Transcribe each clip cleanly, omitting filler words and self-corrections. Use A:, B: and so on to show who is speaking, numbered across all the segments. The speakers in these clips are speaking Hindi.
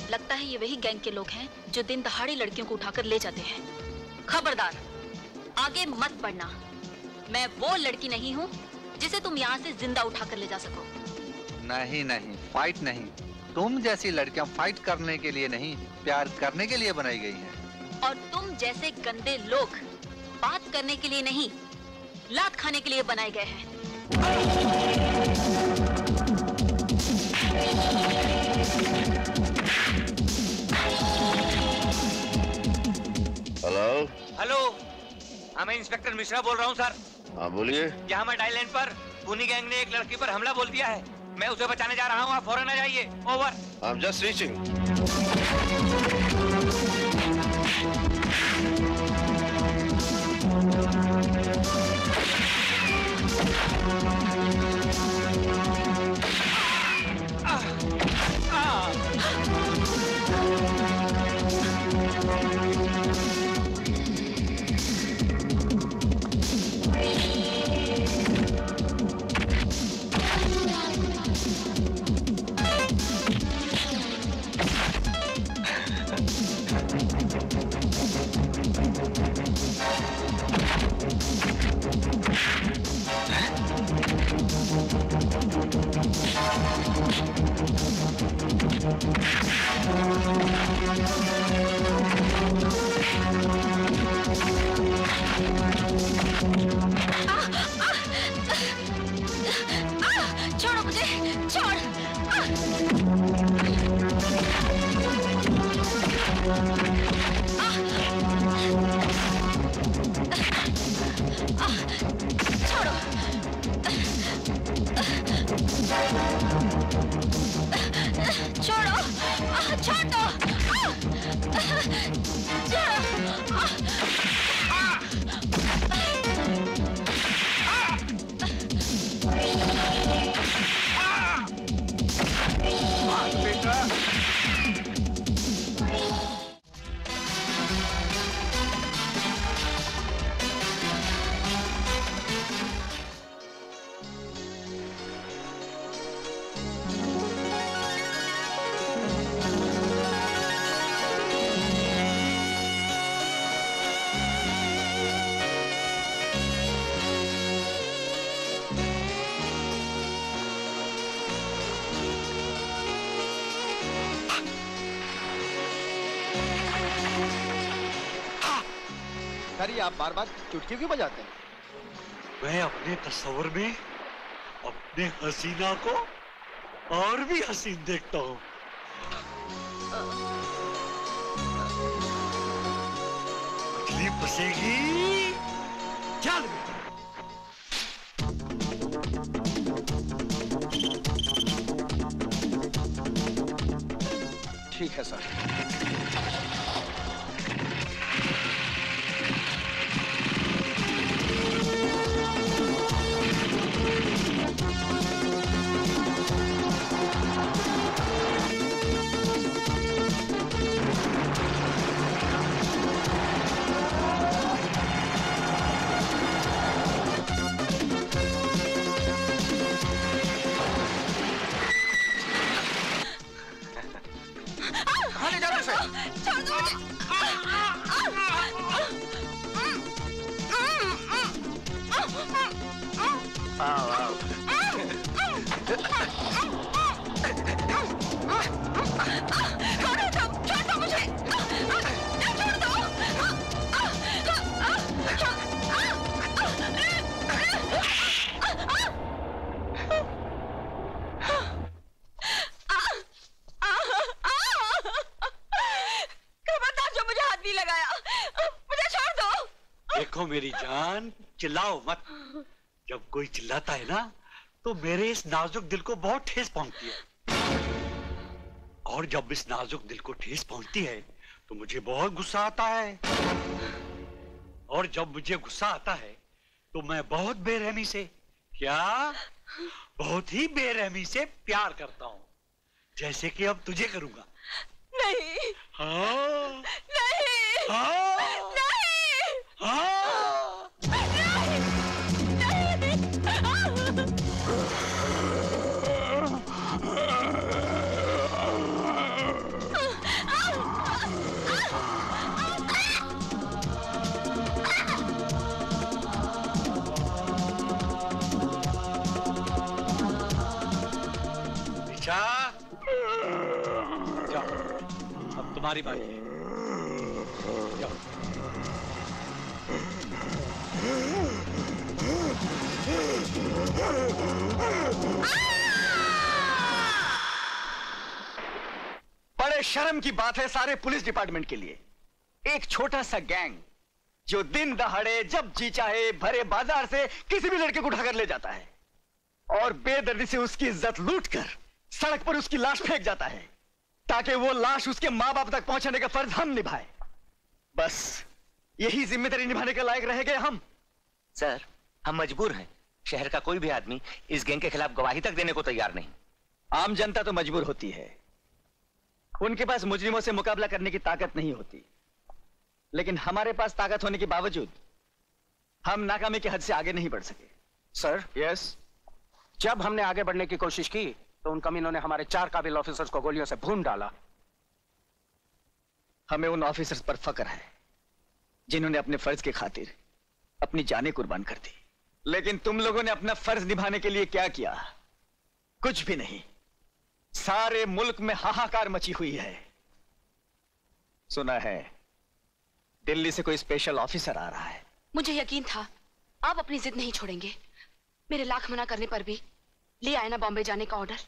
A: लगता है ये वही गैंग के लोग हैं जो दिन दहाड़े लड़कियों को उठाकर ले जाते हैं। खबरदार, आगे मत बढ़ना। मैं वो लड़की नहीं हूँ जिसे तुम यहाँ से जिंदा उठाकर ले जा सको।
B: नहीं नहीं, फाइट नहीं। तुम जैसी लड़कियां फाइट करने के लिए नहीं, प्यार करने के लिए बनाई गई हैं।
A: और तुम जैसे गंदे लोग बात करने के लिए नहीं, लात खाने के लिए बनाए गए हैं।
C: हेलो
D: हेलो, मैं इंस्पेक्टर मिश्रा बोल रहा हूँ सर।
C: हाँ बोलिए।
D: यहाँ मैं डायल लाइन पर पुनी गैंग ने एक लड़की पर हमला बोल दिया है। मैं उसे बचाने जा रहा हूँ, आप फौरन आ जाइए। Over.
C: I am just reaching.
A: छोड़ो मुझे, छोड़। छोड़ो। छोड़ो, छोड़ दो।
E: सर ये आप बार बार चुटकी क्यों बजाते हैं?
F: मैं अपने तस्वर में अपने हसीना को और भी हसीन देखता हूँ। मछली फंसेगी। चल
E: ठीक है सर।
A: छोड़ दो मुझे। कौन है तुम? छोड़ दो मुझे। छोड़ दो। खबरदार जो मुझे हाथ भी लगाया, मुझे छोड़ दो।
F: देखो मेरी जान, चिल्लाओ मत। जब कोई चिल्लाता है ना तो मेरे इस नाजुक दिल को बहुत ठेस पहुंचती है, और जब इस नाजुक दिल को ठेस पहुंचती है तो मुझे बहुत गुस्सा आता है, और जब मुझे गुस्सा आता है तो मैं बहुत बेरहमी से, क्या बहुत ही बेरहमी से प्यार करता हूँ, जैसे कि अब तुझे करूंगा।
C: नहीं
F: हाँ
C: नहीं
F: हाँ
C: नहीं
F: हाँ निशा, जाओ, अब तुम्हारी बारी है। जाओ।
E: बड़े शर्म की बात है सारे पुलिस डिपार्टमेंट के लिए। एक छोटा सा गैंग जो दिन दहाड़े जब जी चाहे भरे बाजार से किसी भी लड़के को उठाकर ले जाता है और बेदर्दी से उसकी इज्जत लूटकर सड़क पर उसकी लाश फेंक जाता है ताकि वो लाश उसके मां बाप तक पहुंचाने का फर्ज हम निभाए। बस यही जिम्मेदारी निभाने के लायक रह गए हम।
D: सर, हम मजबूर हैं। शहर का कोई भी आदमी इस गैंग के खिलाफ गवाही तक देने को तैयार नहीं।
E: आम जनता तो मजबूर होती है, उनके पास मुजरिमों से मुकाबला करने की ताकत नहीं होती, लेकिन हमारे पास ताकत होने के बावजूद हम नाकामी की हद से आगे नहीं बढ़ सके।
G: सर,
E: यस,
G: जब हमने आगे बढ़ने की कोशिश की तो उन कमीनों ने हमारे 4 काबिल ऑफिसर्स को गोलियों से भून डाला।
E: हमें उन ऑफिसर्स पर फक्र है जिन्होंने अपने फर्ज की खातिर अपनी जानें कुर्बान कर दी। लेकिन तुम लोगों ने अपना फर्ज निभाने के लिए क्या किया? कुछ भी नहीं। सारे मुल्क में हाहाकार मची हुई है। सुना है दिल्ली से कोई स्पेशल ऑफिसर आ रहा है।
C: मुझे यकीन था आप अपनी जिद नहीं छोड़ेंगे। मेरे लाख मना करने पर भी ले आए ना बॉम्बे जाने का ऑर्डर।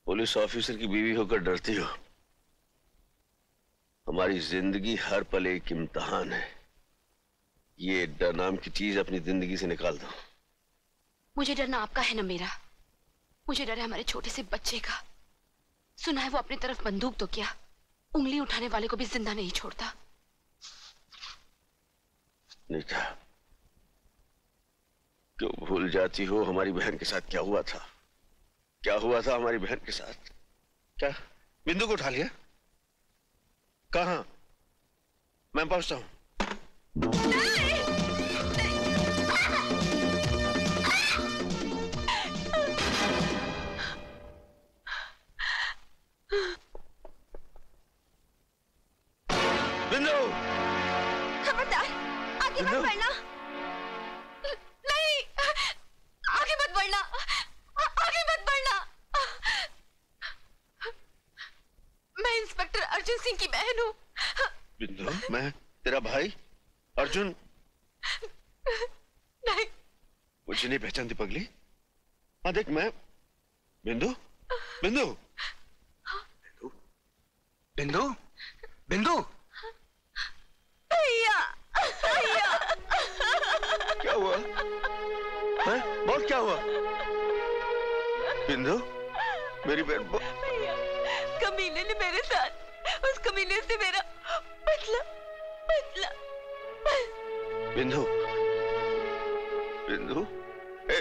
H: पुलिस ऑफिसर की बीवी होकर डरती हो? हमारी जिंदगी हर पल एक इम्तिहान है। ये डर नाम की चीज अपनी जिंदगी से निकाल दो।
C: मुझे डरना आपका है न मेरा। मुझे डर है हमारे छोटे से बच्चे का। सुना है वो अपनी तरफ बंदूक तो क्या, उंगली उठाने वाले को भी जिंदा नहीं छोड़ता।
H: नीता, क्यों भूल जाती हो हमारी बहन के साथ क्या हुआ था? क्या हुआ था हमारी बहन के साथ? क्या बिंदु को उठा लिया? कहां? मैं पहुंचता हूं। बिंदु,
C: खबरदार, आगे मत बढ़ना। नहीं, आगे मत बढ़ना, आगे मत बढ़ना। मैं इंस्पेक्टर अर्जुन सिंह की बहन हूँ।
H: बिंदु, मैं तेरा भाई अर्जुन।
C: नहीं,
H: मुझे नहीं पहचानती पगली? हाँ देख, मैं बिंदु। बिंदु,
D: बिंदु, बिंदु,
C: भैया, भैया।
H: क्या हुआ? हैं? बहुत क्या हुआ? बिंदु, मेरी बहन
C: भैया, कमीने ने मेरे साथ, उस कमीने से मेरा बदला, बदला।
H: बिंदु, बिंदु, ए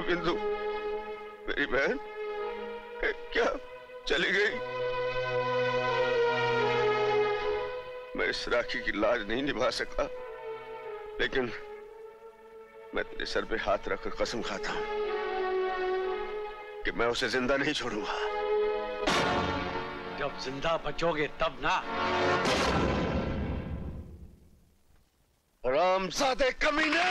H: बिंदु, मेरी बहन क्या चली गई? मैं इस राखी की लाज नहीं निभा सका, लेकिन मैं तेरे सर पे हाथ रखकर कसम खाता हूं कि मैं उसे जिंदा नहीं छोड़ूंगा।
F: जब जिंदा बचोगे तब ना।
H: रामजादे कमीने!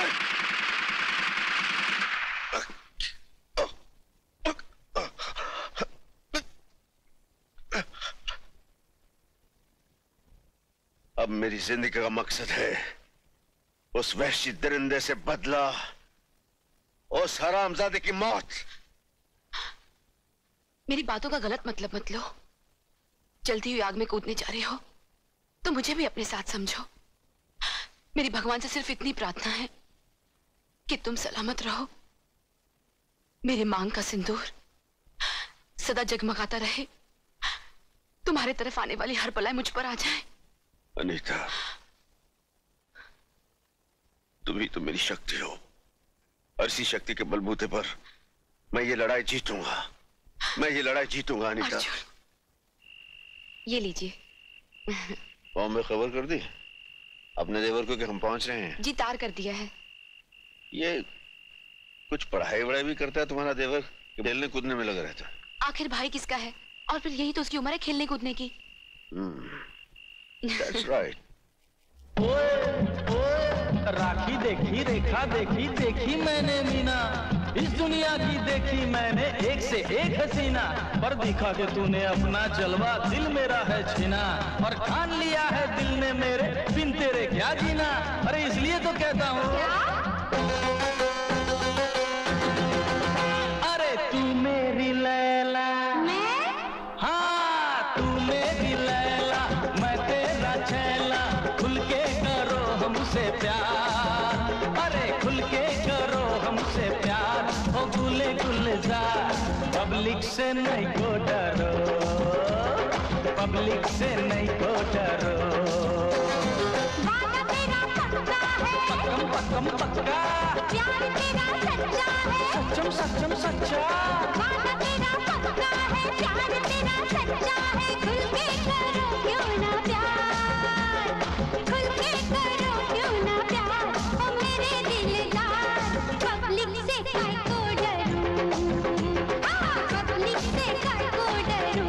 H: अब मेरी जिंदगी का मकसद है उस वहशी दरिंदे से बदला, उस हरामजादे की मौत।
C: मेरी बातों का गलत मतलब मत लो। जलती हुई आग में कूदने जा रहे हो तो मुझे भी अपने साथ समझो। मेरी भगवान से सिर्फ इतनी प्रार्थना है कि तुम सलामत रहो। मेरे मांग का सिंदूर सदा जगमगाता रहे। तुम्हारे तरफ आने वाली हर बलाई मुझ पर आ जाए।
H: अनीता, तुम ही तो मेरी शक्ति हो, और इसी शक्ति के बलबूते पर मैं ये लड़ाई जीतूंगा। मैं ये लड़ाई जीतूंगा अनीता।
C: ये लीजिए।
H: फॉर्म में खबर कर दी अपने देवर को कि हम पहुंच रहे हैं?
C: जी तार कर दिया है।
H: ये कुछ पढ़ाई वढ़ाई भी करता है तुम्हारा देवर, खेलने कूदने में लगा रहता है?
C: आखिर भाई किसका है, और फिर यही तो उसकी उम्र है खेलने कूदने की।
H: That's right.
I: राखी देखी, रेखा देखी, देखी मैंने मीना, इस दुनिया की देखी मैंने एक से एक हसीना, पर दिखा के तूने अपना जलवा दिल मेरा है छीना, और ठान लिया है दिल ने मेरे बिन तेरे क्या जीना। अरे इसलिए तो कहता हूँ, अरे तू मेरी लैला, हाँ तू मेरी लैला, मैं तेरा छैला, खुल के करो हमसे प्यार, अरे खुल के करो हमसे प्यार, ओ गुले गुलजार, पब्लिक से नहीं को डरो, पब्लिक से नहीं को डरो। वादा तेरा पक्का है, पक्कम पक्कम पक्का, प्यार तेरा सच्चा है, सच्चम सच्चम सच्चा, वादा तेरा पक्का है, प्यार तेरा सच्चा है, खुल के करो क्यों ना प्यार, खुल के करो क्यों ना प्यार, ओ मेरे दिलदार, पब्लिक से काय को डरूं, हाँ पब्लिक से काय को डरूं।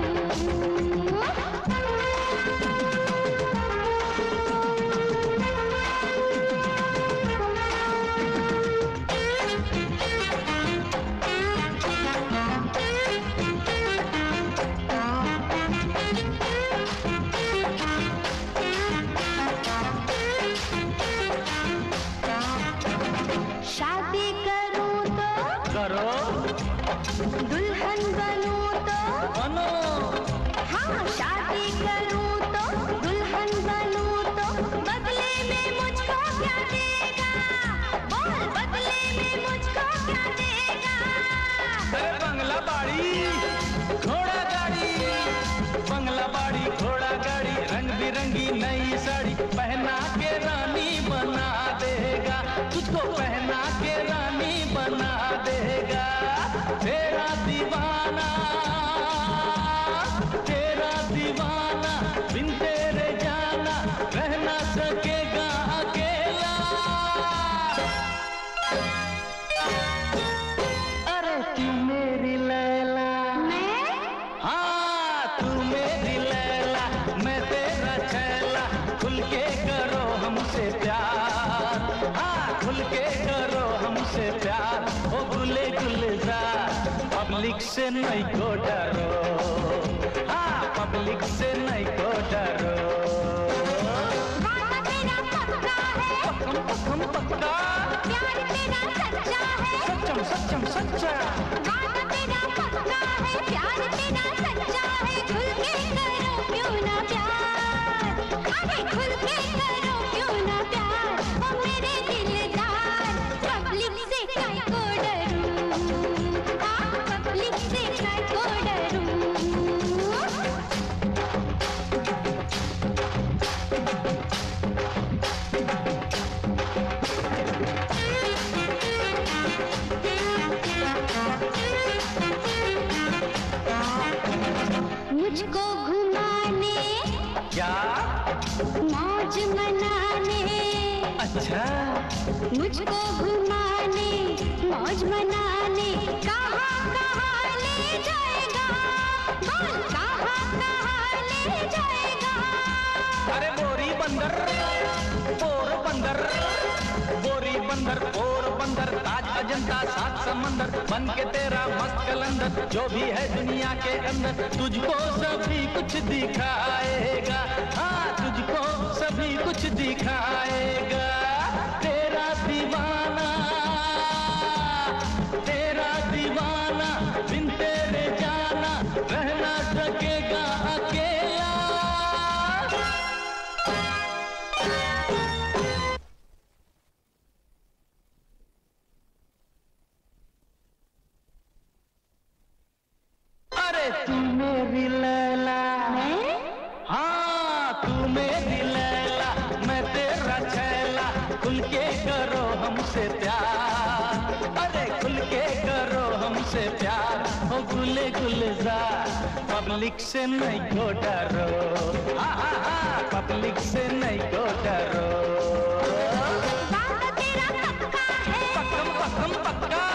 I: शादी करूं तो करो, दुल्हन बनूं तो बनो, हाँ शादी करूं तो दुल्हन बनूं तो, बदले में मुझको क्या देगा, बोल बदले में मुझको क्या देगा। अरे बंगला बाड़ी घोड़ा गाड़ी, बंगला बाड़ी घोड़ा गाड़ी, रंग बिरंगी नई साड़ी पहना के रानी बना देगा, तुझको पहना के रानी बना देगा, तेरा दीवाना, तेरा दीवाना, बिन तेरे जाना रह ना सकेगा अकेला। अरे तू मेरी लैला, हाँ तू मेरी लैला, मैं तेरा छैला, खुल के करो हमसे प्यार, हाँ खुल के करो हमसे प्यार, ओ गुले गुलजार, पब्लिक से नहीं को डरो, हाँ पब्लिक से नहीं को डरो। वादा तेरा पक्का है, पक्कम पक्कम पक्का, प्यार तेरा सच्चा है, सच्चम सच्चम सच्चा, वादा तेरा पक्का है, प्यार तेरा सच्चा है, खुल के करो क्यों ना प्यार, अरे खुल के करो क्यों ना प्यार, ओ मेरे दिलदार, पब्लिक से काय को डरूं, हाँ पब्लिक से काय को डरूं। मुझको घुमाने, क्या मौज मनाने, अच्छा मुझको घुमाने मौज मनाने, कहाँ कहाँ ले जाएगा, बोल कहाँ कहाँ ले जाएगा। अरे बोरी बंदर पोर बंदर, बोरी बंदर पोर बंदर, ताज अजंता सात समंदर, बन के तेरा मस्त कलंदर, जो भी है दुनिया के अंदर तुझको सभी कुछ दिखाएगा, हाँ तुझको सभी कुछ दिखाएगा, तेरा दीवाना, तेरा दीवाना, बिन तेरे जाना रह ना सकेगा अकेला। अरे तू मेरी लैला, हाँ तू मेरी लैला, मैं तेरा छैला, खुल के करो हमसे प्यार, अरे खुल के करो हमसे हमसे प्यार हो गुले गुलजार। पब्लिक से नहीं को डरो, हाँ हाँ हाँ, पब्लिक से नहीं को डरो।
J: वादा तेरा पक्का है,
I: पक्कम पक्कम पक्का,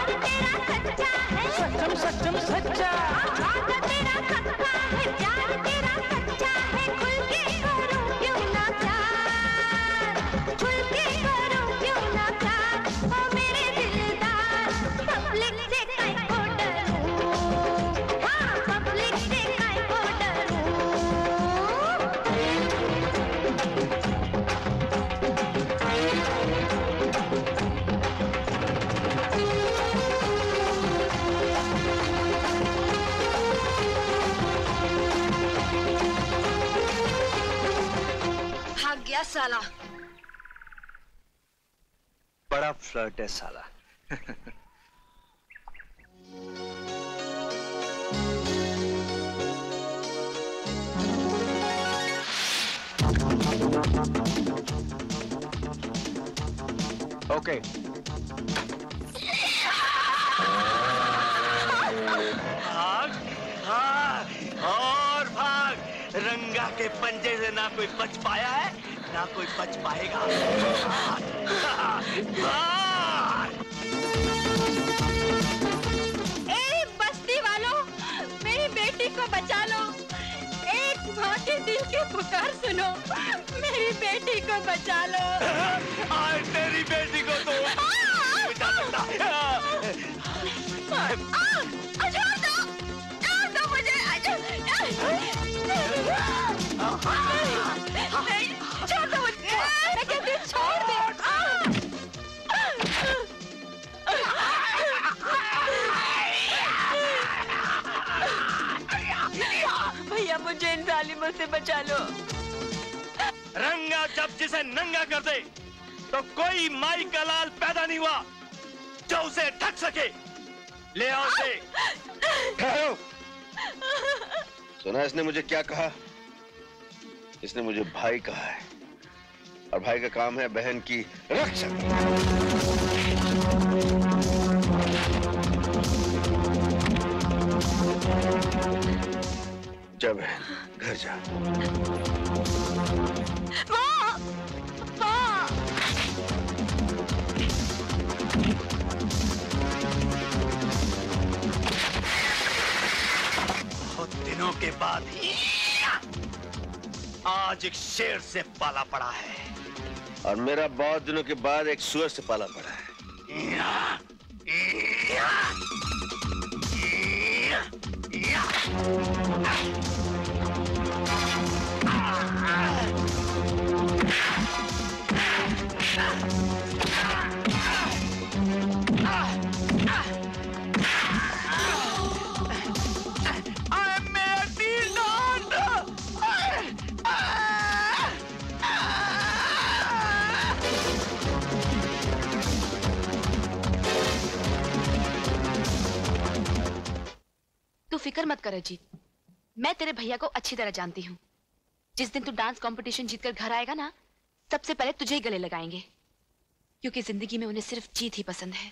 J: प्यार तेरा सच्चा है,
I: सच्चम सच्चम सच्चा।
J: वादा तेरा पक्का है, प्यार तेरा सच्चा है। खुल के करो क्यों ना प्यार, खुल के करो क्यों ना प्यार। ओ मेरे दिलदार, पब्लिक से काहे को डरूं, हाँ पब्लिक से काहे को डरूं।
A: भाग गया साला।
B: बड़ा फ्लर्ट है साला।
G: ओके,
D: भाग भाग और भाग। रंगा के पंजे से ना कोई बच पाया है ना कोई बच पाएगा। भाग।
J: ए बस्ती वालों, मेरी बेटी को बचा लो। एक माँ के दिल की पुकार सुनो, मेरी बेटी को बचा लो।
D: आज तेरी बेटी को तो बचा सकता।
J: छोड़ दो मुझे। नहीं, छोड़ दो मुझे। मैं कहती हूँ छोड़ दे।
C: भैया मुझे इन जालिमों से बचा लो।
D: रंगा जब जिसे नंगा कर दे तो कोई माई का लाल पैदा नहीं हुआ जो उसे ढक सके। ले आओ उसे।
H: ठहरो। सुना इसने मुझे क्या कहा? इसने मुझे भाई कहा है और भाई का काम है बहन की रक्षा। जा बहन, घर जा।
D: बहुत दिनों के बाद आज एक शेर से पाला पड़ा है
H: और मेरा बहुत दिनों के बाद एक सुअर से पाला पड़ा है।
C: तू फिक्र मत कर अजीत, मैं तेरे भैया को अच्छी तरह जानती हूँ। जिस दिन तू डांस कंपटीशन जीतकर घर आएगा ना, सबसे पहले तुझे ही गले लगाएंगे, क्योंकि जिंदगी में उन्हें सिर्फ जीत ही पसंद है।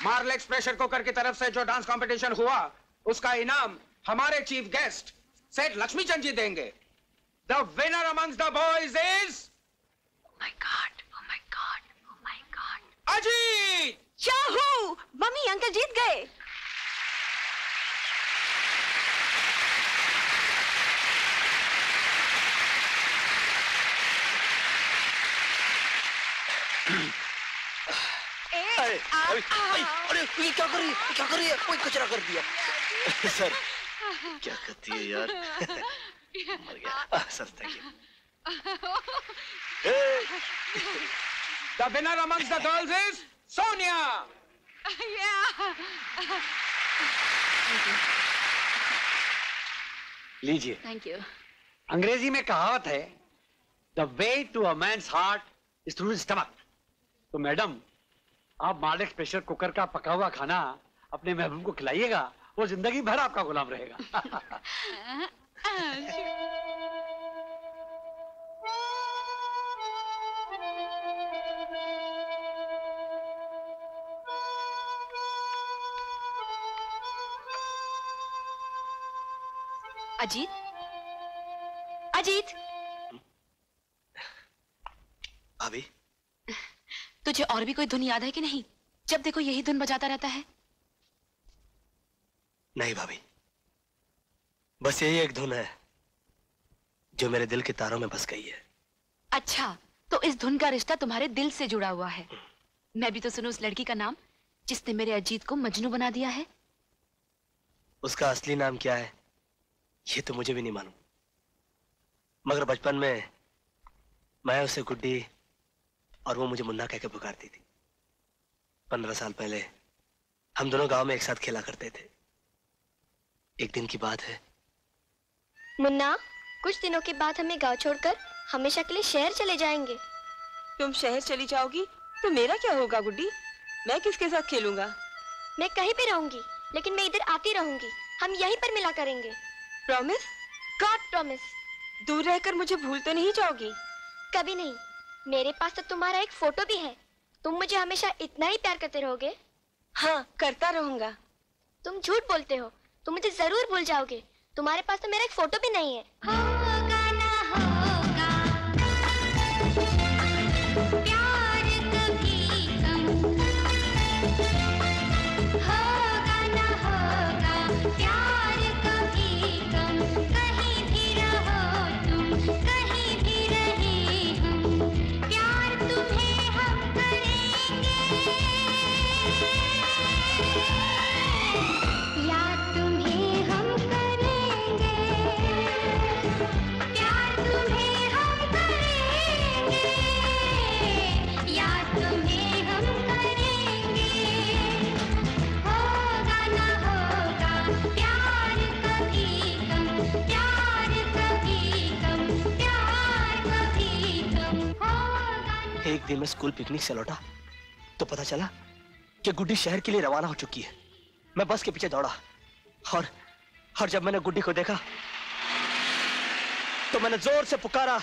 G: मार्लेक्स प्रेशर कुकर की तरफ से जो डांस कंपटीशन हुआ उसका इनाम हमारे चीफ गेस्ट सेठ लक्ष्मीचंद जी देंगे। The winner amongst the boys is
C: my God, oh my God, oh my God,
G: Ajit.
A: चाहू, मम्मी अंकल जीत गए।
D: अरे ये क्या कर रही है? क्या कर रही है? कोई कचरा कर दिया। सर क्या करती है यार? मर गया। Sir thank you.
G: The winner amongst the girls is Sonia.
F: लीजिए।
A: Thank you.
F: अंग्रेजी में कहावत है, the way to a man's heart is through his stomach. तो मैडम, आप मार्लेक्स प्रेशर कुकर का पका हुआ खाना अपने महबूब को खिलाइएगा, वो जिंदगी भर आपका गुलाम रहेगा।
C: अजीत, अजीत,
D: भाभी
C: तुझे और भी कोई धुन याद है कि नहीं? जब देखो यही धुन बजाता रहता है।
D: नहीं भाभी, बस यही एक धुन है जो मेरे दिल के तारों में बस गई है।
C: अच्छा, तो इस धुन का रिश्ता तुम्हारे दिल से जुड़ा हुआ है। मैं भी तो सुनूं उस लड़की का नाम जिसने मेरे अजीत को मजनू बना दिया है।
D: उसका असली नाम क्या है ये तो मुझे भी नहीं मालूम, मगर बचपन में मैं उसे गुड्डी और वो मुझे मुन्ना कह के पुकारती थी। 15 साल पहले हम दोनों गांव में एक साथ खेला करते थे। एक दिन की बात है।
K: मुन्ना, कुछ दिनों के बाद हमें गांव छोड़कर हमेशा के लिए शहर चले जाएंगे।
L: तुम शहर चली जाओगी तो मेरा क्या होगा गुड्डी? मैं किसके साथ खेलूंगा?
K: मैं कहीं भी रहूंगी, लेकिन मैं इधर आती रहूंगी। हम यहीं पर मिला करेंगे।
L: प्रॉमिस?
K: God promise.
L: दूर रहकर मुझे भूल तो नहीं जाओगी?
K: कभी नहीं। मेरे पास तो तुम्हारा एक फोटो भी है। तुम मुझे हमेशा इतना ही प्यार करते रहोगे?
L: हाँ, करता रहूंगा।
K: तुम झूठ बोलते हो। तुम मुझे जरूर भूल जाओगे। तुम्हारे पास तो मेरा एक फोटो भी नहीं है। होगा ना होगा प्यार कभी कम, होगा ना होगा प्यार कभी कम। कहीं भी रहो तुम, कहीं भी रहे हम, प्यार तुम्हें हम करेंगे, याद तुम्हें हम करेंगे, प्यार तुम्हें हम करेंगे, याद तुम्हें हम करेंगे। होगा ना होगा प्यार कभी कम, प्यार कभी कम, प्यार कभी कम, होगा ना।
D: एक दिन मैं स्कूल पिकनिक से लौटा तो पता चला कि गुड्डी शहर के लिए रवाना हो चुकी है। मैं बस के पीछे दौड़ा और जब मैंने गुड्डी को देखा तो मैंने जोर से पुकारा,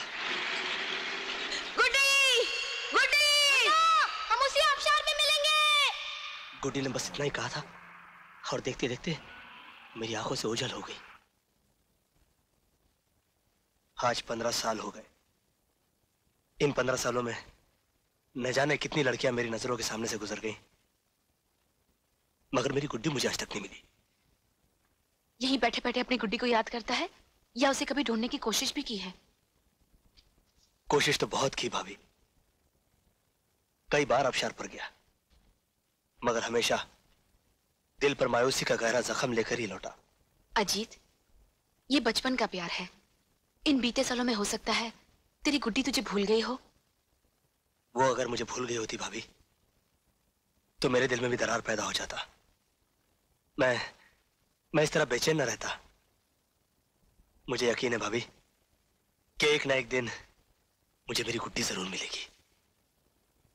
K: गुड्डी, गुड्डी, हम उसी आबशार में मिलेंगे।
D: गुड्डी ने बस इतना ही कहा था और देखते देखते मेरी आंखों से ओझल हो गई। आज 15 साल हो गए। इन 15 सालों में न जाने कितनी लड़कियां मेरी नजरों के सामने से गुजर गईं, मगर मेरी गुड्डी मुझे आज तक नहीं मिली।
C: यहीं बैठे बैठे अपनी गुड्डी को याद करता है या उसे कभी ढूंढने की कोशिश भी की है?
D: कोशिश तो बहुत की भाभी, कई बार आबशार पर गया, मगर हमेशा दिल पर मायूसी का गहरा जख्म लेकर ही लौटा।
C: अजीत, ये बचपन का प्यार है। इन बीते सालों में हो सकता है तेरी गुड्डी तुझे भूल गई हो।
D: वो अगर मुझे भूल गई होती भाभी तो मेरे दिल में भी दरार पैदा हो जाता। मैं इस तरह बेचैन न रहता। मुझे यकीन है भाभी कि एक ना एक दिन मुझे मेरी गुड्डी जरूर मिलेगी।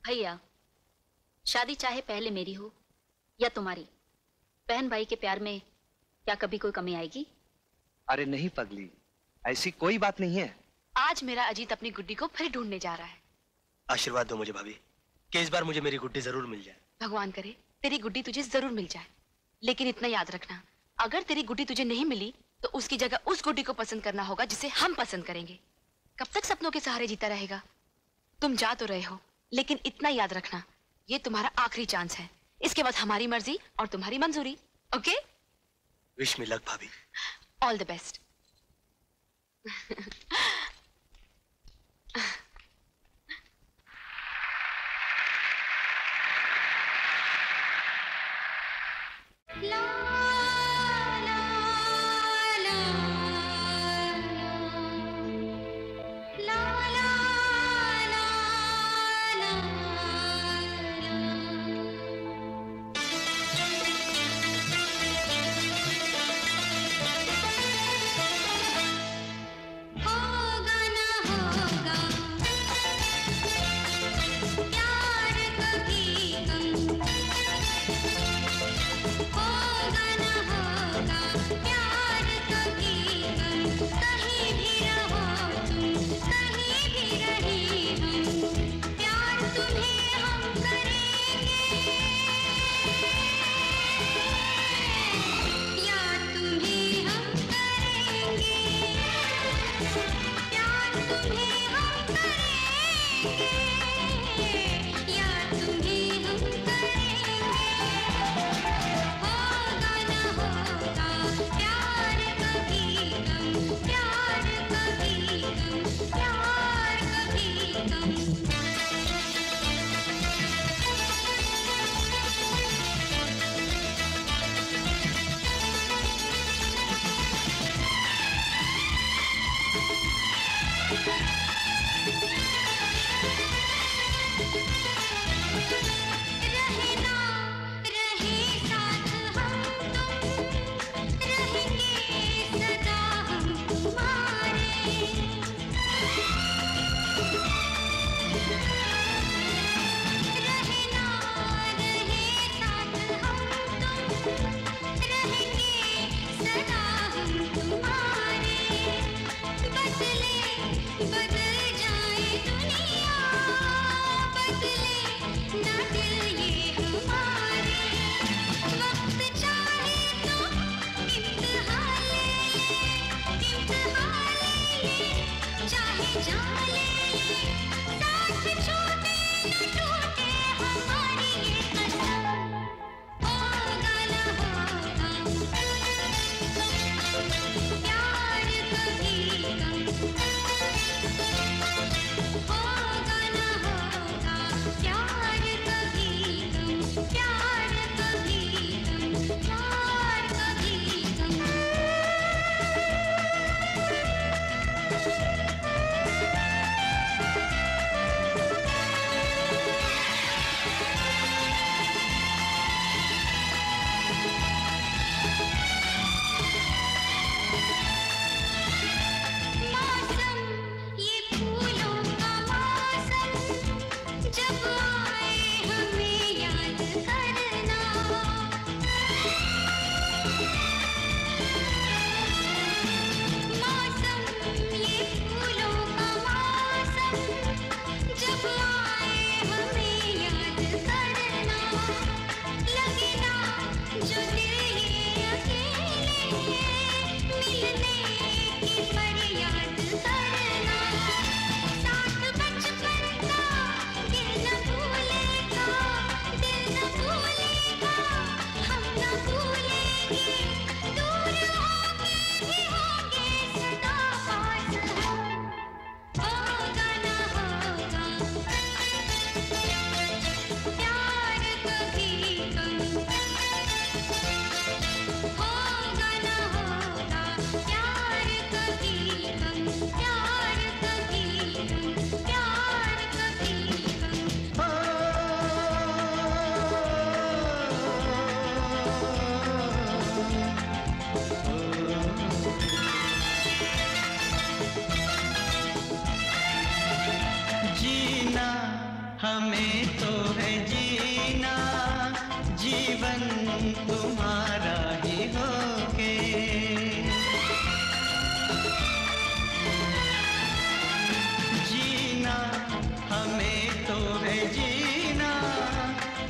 A: भैया, शादी चाहे पहले मेरी हो या तुम्हारी, बहन भाई के प्यार में क्या कभी कोई कमी आएगी?
B: अरे नहीं पगली, ऐसी कोई बात नहीं है।
C: आज मेरा अजीत अपनी गुड्डी को फिर ढूंढने जा रहा है।
D: आशीर्वाद दो मुझे भाभी कि इस बार मुझे मेरी गुड्डी जरूर मिल जाए।
C: भगवान करे तेरी गुड्डी तुझे जरूर मिल जाए, लेकिन इतना याद रखना, अगर तेरी गुड्डी तुझे नहीं मिली तो उसकी जगह उस गुड्डी को पसंद करना होगा जिसे हम पसंद करेंगे। कब तक सपनों के सहारे जीता रहेगा? तुम जा तो रहे हो, लेकिन इतना याद रखना, ये तुम्हारा आखिरी चांस है। इसके बाद हमारी मर्जी और तुम्हारी मंजूरी। ओके?
D: विश मी लक भाभी।
C: All the best.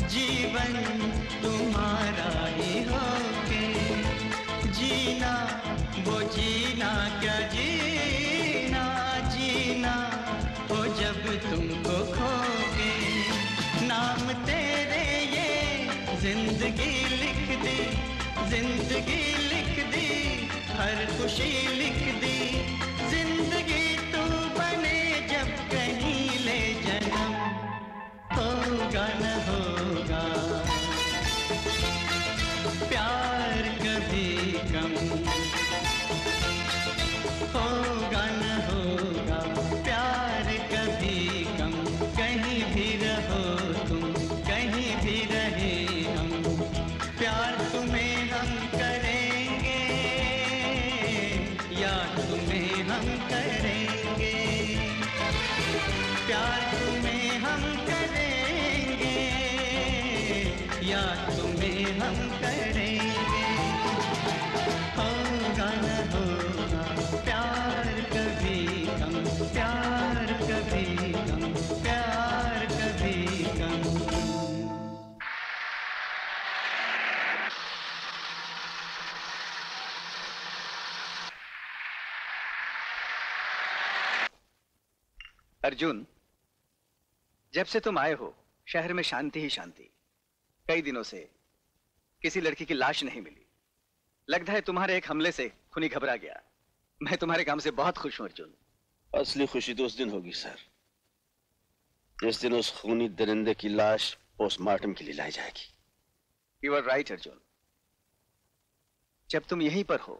I: जी जीवन तुम्हारा ही होके जीना वो जीना क्या जीना जीना हो जब तुमको खोगे नाम तेरे ये जिंदगी लिख दी जिंदगी लिख दी हर खुशी लिख दी जिंदगी तू बने जब कहीं ले जन्म होगा न होगा प्यार कभी कम होगा न होगा प्यार कभी कम कहीं भी रहो तुम कहीं भी रहे हम प्यार तुम्हें हम करेंगे याद तुम्हें हम करेंगे प्यार तुम्हें हम करेंगे याद तुम्हें हम करेंगे होगा न होगा प्यार कभी कम प्यार कभी कम प्यार कभी कम
E: अर्जुन, जब से तुम आए हो शहर में शांति ही शांति। कई दिनों से किसी लड़की की लाश नहीं मिली। लगता है तुम्हारे एक हमले से खूनी घबरा गया। मैं तुम्हारे काम से बहुत खुश हूं अर्जुन।
H: असली खुशी तो उस दिन होगी सर, जिस दिन उस खूनी दरिंदे की लाश पोस्टमार्टम के लिए लाई जाएगी।
E: You are right Arjun. जब तुम यहीं पर हो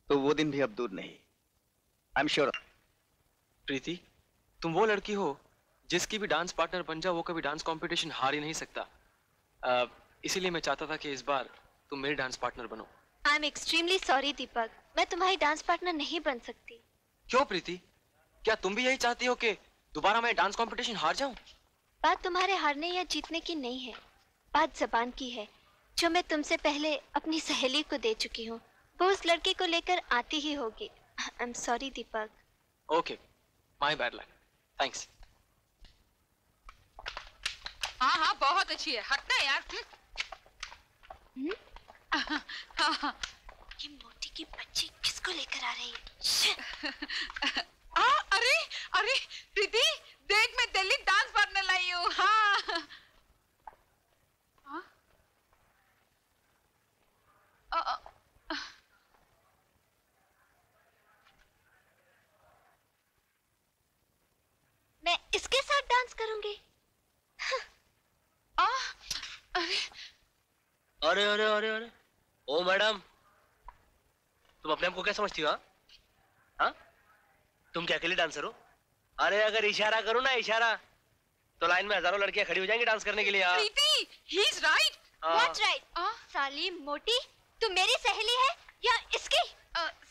E: तो वो दिन भी अब दूर नहीं। I am sure.
M: प्रीति, तुम वो लड़की हो जिसकी भी डांस पार्टनर बन जाओ वो कभी डांस कंपटीशन हार ही नहीं सकता। इसीलिए मैं चाहता था कि इस बार तुम मेरी डांस पार्टनर बनो।
K: आई एम एक्सट्रीमली सॉरी दीपक, मैं तुम्हारी डांस पार्टनर नहीं बन सकती।
M: क्यों प्रीति, क्या तुम भी यही चाहती हो कि दोबारा मैं डांस कंपटीशन हार जाऊं?
K: बात तुम्हारे हारने या जीतने की नहीं है, बात जबान की है जो मैं तुमसे पहले अपनी सहेली को दे चुकी हूँ। वो उस लड़के को लेकर आती ही होगी। I am sorry Deepak.
M: Okay, my bad luck. Thanks.
N: हाँ हाँ बहुत अच्छी है, हटना यार।
K: ये मोटी की बच्ची किसको लेकर आ रही है?
N: अरे अरे प्रीति देख, मैं दिल्ली डांस पार्टनर लाई हूँ। हाँ
K: मैं इसके साथ डांस करूंगी।
D: अरे अरे अरे अरे ओ मैडम, तुम अपने आप को क्या समझती हो? हाँ, तुम क्या अकेले डांसर हो? अरे अगर इशारा करो ना इशारा, तो लाइन में हजारों लड़कियां खड़ी हो जाएंगी डांस करने के लिए।
N: प्रीति, he is right.
K: What's right? साली मोटी, तू मेरी सहेली है या इसकी?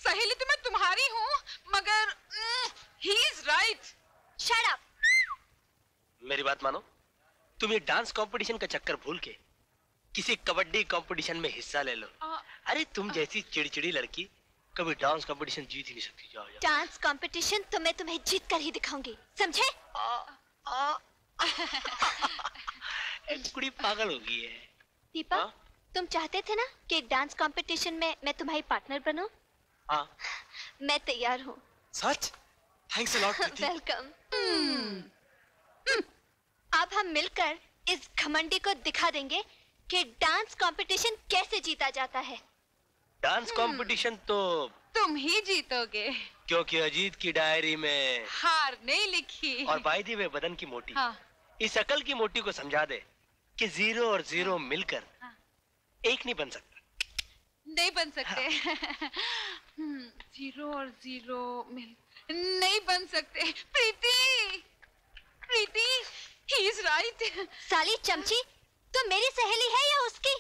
N: सहेली तो मैं तुम्हारी हूँ, मगर he is right.
K: Shut up.
D: मेरी बात मानो, तुम ये डांस कंपटीशन का चक्कर भूल के किसी कबड्डी कंपटीशन में हिस्सा ले लो। अरे तुम जैसी चिड़चिड़ी लड़की कभी डांस कंपटीशन जीत ही नहीं सकती। जाओ जाओ।
K: डांस कंपटीशन तो मैं तुम्हें जीत कर ही दिखाऊंगी, समझे?
D: कुड़ी पागल हो गई है।
K: दीपक, तुम चाहते थे ना कि डांस कंपटीशन में मैं तुम्हारी पार्टनर बनूं?
D: हाँ।
K: मैं तैयार हूँ।
M: सच? Thanks a lot Preeti.
K: Welcome. अब हम मिलकर इस घमंडी को दिखा देंगे कि डांस कंपटीशन कैसे जीता जाता है।
D: डांस कंपटीशन तो
N: तुम ही जीतोगे,
D: क्योंकि अजीत की डायरी में
N: हार नहीं लिखी।
D: और वायदे में बदन की मोटी।
N: हाँ।
D: इस अकल की मोटी को समझा दे कि जीरो और जीरो मिलकर एक नहीं बन सकता।
N: नहीं बन सकते। जीरो और जीरो मिल नहीं बन सकते। प्रीति, प्रीति, he is right.
K: साली चमची, तू मेरी सहेली है या उसकी?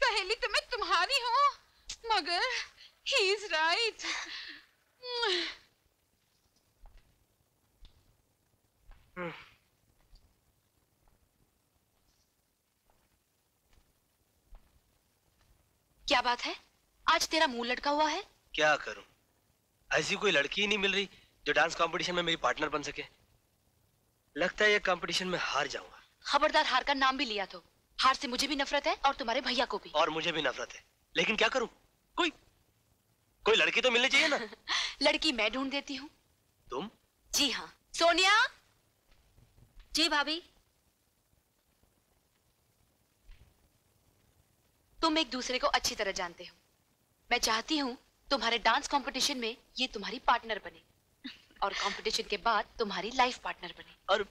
N: सहेली तो मैं तुम्हारी हूँ, मगर he is right.
C: क्या बात है, आज तेरा मुंह लटका हुआ है?
D: क्या करूं, ऐसी कोई लड़की ही नहीं मिल रही जो डांस कंपटीशन में मेरी पार्टनर बन सके। लगता है ये कंपटीशन में हार जाऊंगा।
C: खबरदार हार का नाम भी लिया तो हार से मुझे भी नफरत है और तुम्हारे भैया को भी।
D: और मुझे भी नफरत है, लेकिन क्या करूं? कोई लड़की तो मिलनी चाहिए ना।
C: लड़की मैं ढूंढ देती हूँ।
D: तुम?
C: जी हाँ। सोनिया।
A: जी भाभी।
C: तुम एक दूसरे को अच्छी तरह जानते हो। मैं चाहती हूँ तुम्हारे डांस कंपटीशन में ये तुम्हारी पार्टनर बने और कंपटीशन के बाद तुम्हारी लाइफ पार्टनर बने।
D: और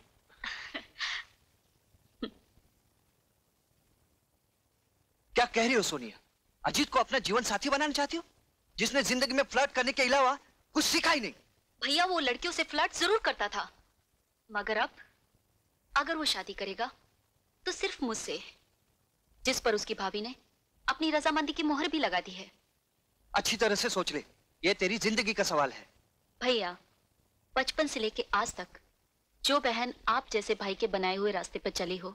E: क्या कह रही हो सोनिया? अजीत को अपना जीवन साथी बनाना चाहती हो, जिसने जिंदगी में फ्लर्ट करने के अलावा कुछ सीखा ही नहीं?
A: भैया वो लड़कियों से फ्लर्ट जरूर करता था, मगर अब अगर वो शादी करेगा तो सिर्फ मुझसे, जिस पर उसकी भाभी ने अपनी रजामंदी की मोहर भी लगा दी है।
E: अच्छी तरह से सोच ले, ये तेरी जिंदगी का सवाल है।
A: भैया बचपन से लेके आज तक जो बहन आप जैसे भाई के बनाए हुए रास्ते पर चली हो,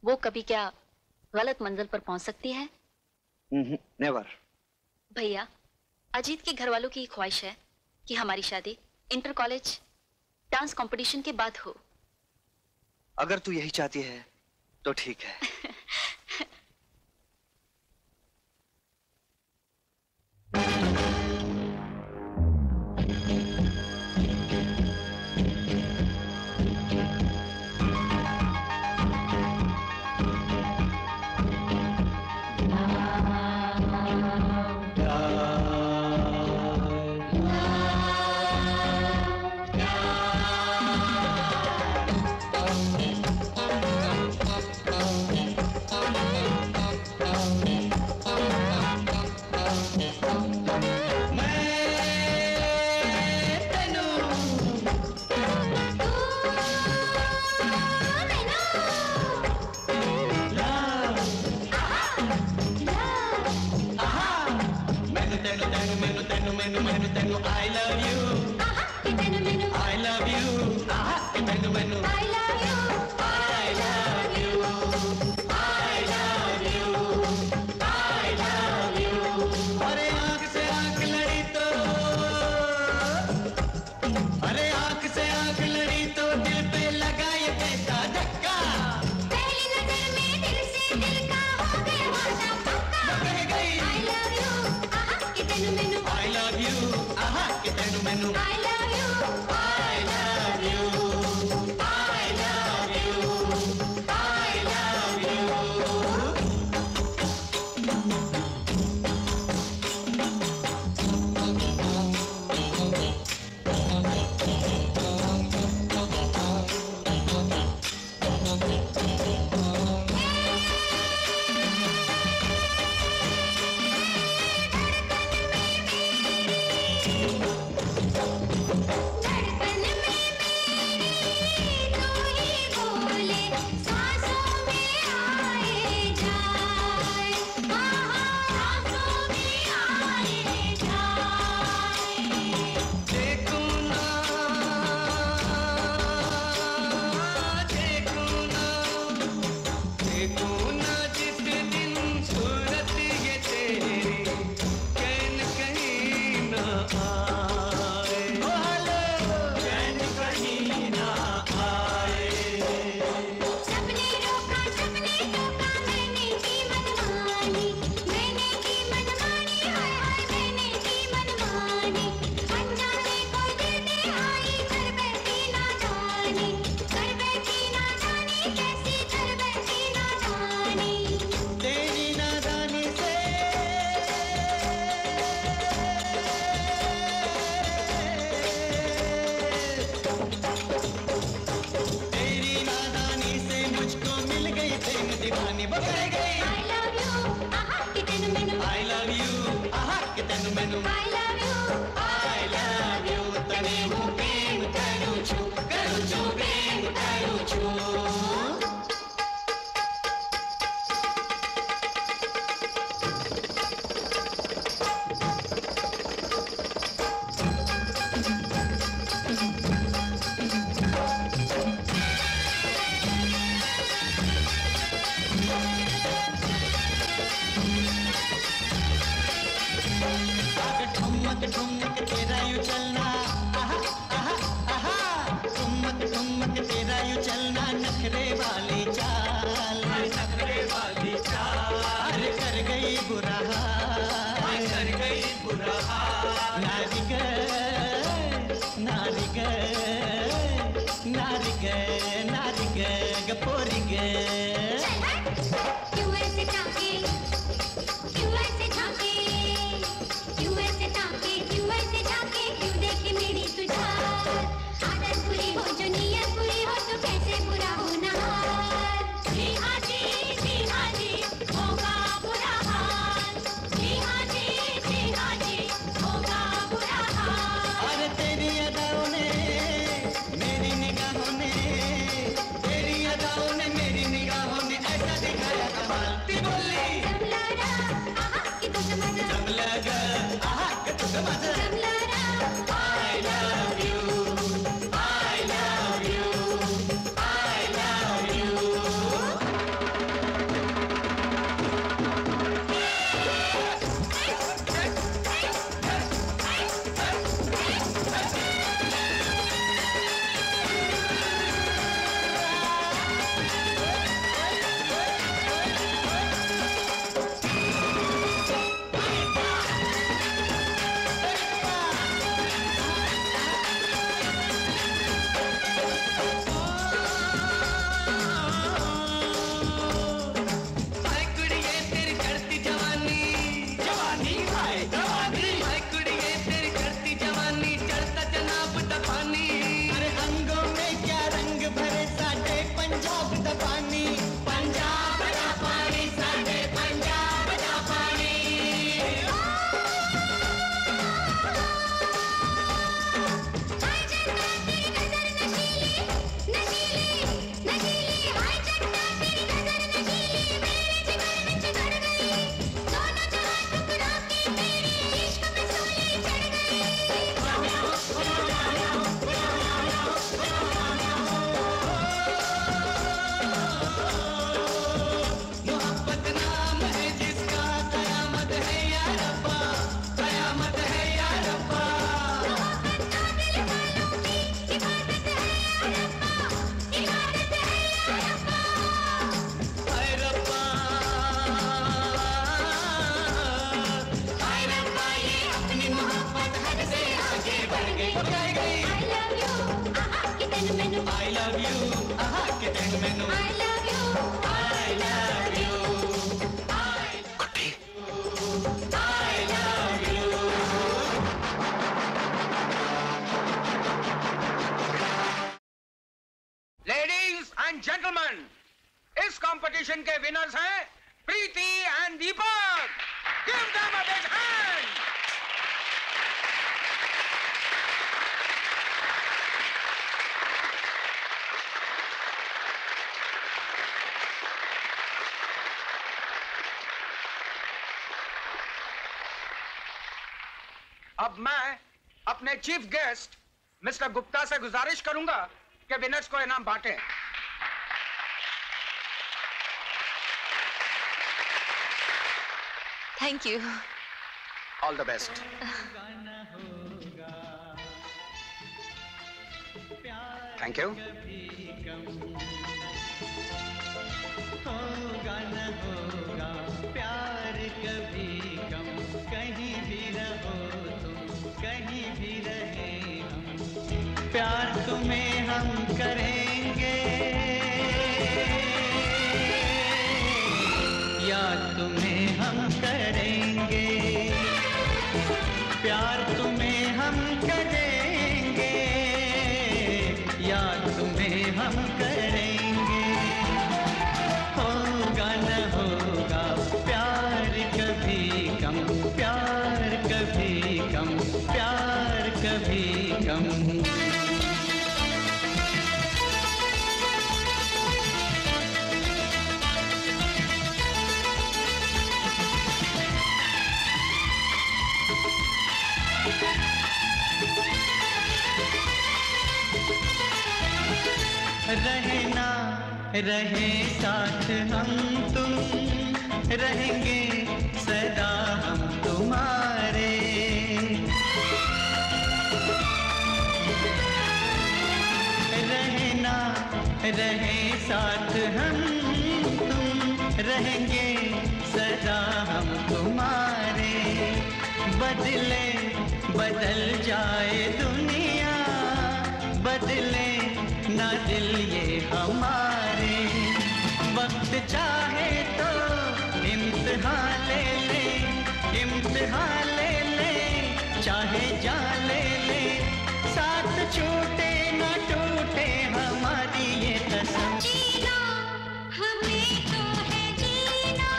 A: वो कभी क्या गलत मंजिल पर पहुंच सकती है?
E: नेवर।
A: भैया अजीत के घर वालों की ख्वाहिश है कि हमारी शादी इंटर कॉलेज डांस कंपटीशन के बाद हो।
E: अगर तू यही चाहती है तो ठीक है।
J: I love you, aha, que tengo menú.
I: बुरा हाल, कर गई बुरा हाल। नारी गे गपोरी गे।
J: क्यों ऐसे ताके, क्यों ऐसे झांके, क्यों ऐसे ताके, क्यों ऐसे झांके, क्यों देखे मेरी तुझार। आदत बुरी हो जो नियत बुरी हो तो कैसे बुरा होना हाल। जी हाँ जी होगा बुरा हाल। जी हाँ जी होगा बुरा हाल।
I: अरे तेरी अदाओं ने मेरी निगाहों ने, तेरी अदाओं ने मेरी निगाहों ने ऐसा दिखाया कमाल। ती बोली
J: जमलारा आहा कि तुझ मजा,
I: जमलागा आहा कि तुझ मजा।
J: जमलारा
I: I love you, I love you, I love you। हाय कुड़िए तेरी चढ़ती जवानी, जवानी हाय जवानी। हाय कुड़िए तेरी चढ़ती जवानी, चढ़ता जनाब दा पानी। अरे अंगों में क्या रंग भरे साढ़े पंजाब दा पानी, पंजाब दा पानी, साढ़े पंजाब दा पानी।
J: हाय चन्ना तेरी नजर नशीली, नशीली, नशीली। हाय चन्ना तेरी नजर नशीली, मेरे जिगर विच गड़ गई। दोनों जहां ठुकरा के तेरे इश्क में सूली चढ़ गई।
I: मोहब्बत नाम है जिसका, कयामत है या रब्बा, कयामत है या रब्बा।
J: दिल वालों की इबादत है या रब्बा, इबादत है या रब्बा।
I: हाय रब्बा, हाय रब्बा, ये अपनी मोहब्बत हद से आगे बढ़ गई, बढ़ गई।
J: I love you आहा कि तेन मैनू,
I: I love you, आहा के दिन मैनू।
J: I love you,
I: I love you,
D: Guddi
I: I love you।
G: Ladies and gentleman, इस कंपटीशन के विनर्स हैं Preeti and Deepak. Give them a big hand. अब मैं अपने चीफ गेस्ट मिस्टर गुप्ता से गुजारिश करूंगा कि विनर्स को इनाम बांटें।
C: Thank you.
G: All the best. Thank you.
I: होगा न होगा प्यार कभी कम, कहीं भी रहो तुम, कहीं भी रहे हम, प्यार तुम्हें हम करेंगे, याद तुम्हें हम करेंगे, प्यार तुम्हें हम करेंगे, याद तुम्हें हम करेंगे। होगा न होगा प्यार कभी कम, प्यार कभी कम, प्यार कभी कम। रहे ना रहे साथ हम तुम, रहेंगे सदा हम तुम्हारे। रहे ना रहे साथ हम तुम, रहेंगे सदा हम तुम्हारे, बदले बदल जाए दुनिया, बदले ना दिल ये हमारे। वक्त चाहे तो इम्तिहान ले ले, इम्तिहान ले ले, चाहे जान ले ले, साथ छूटे ना टूटे हमारी ये कसम।
J: जीना हमें तो है जीना,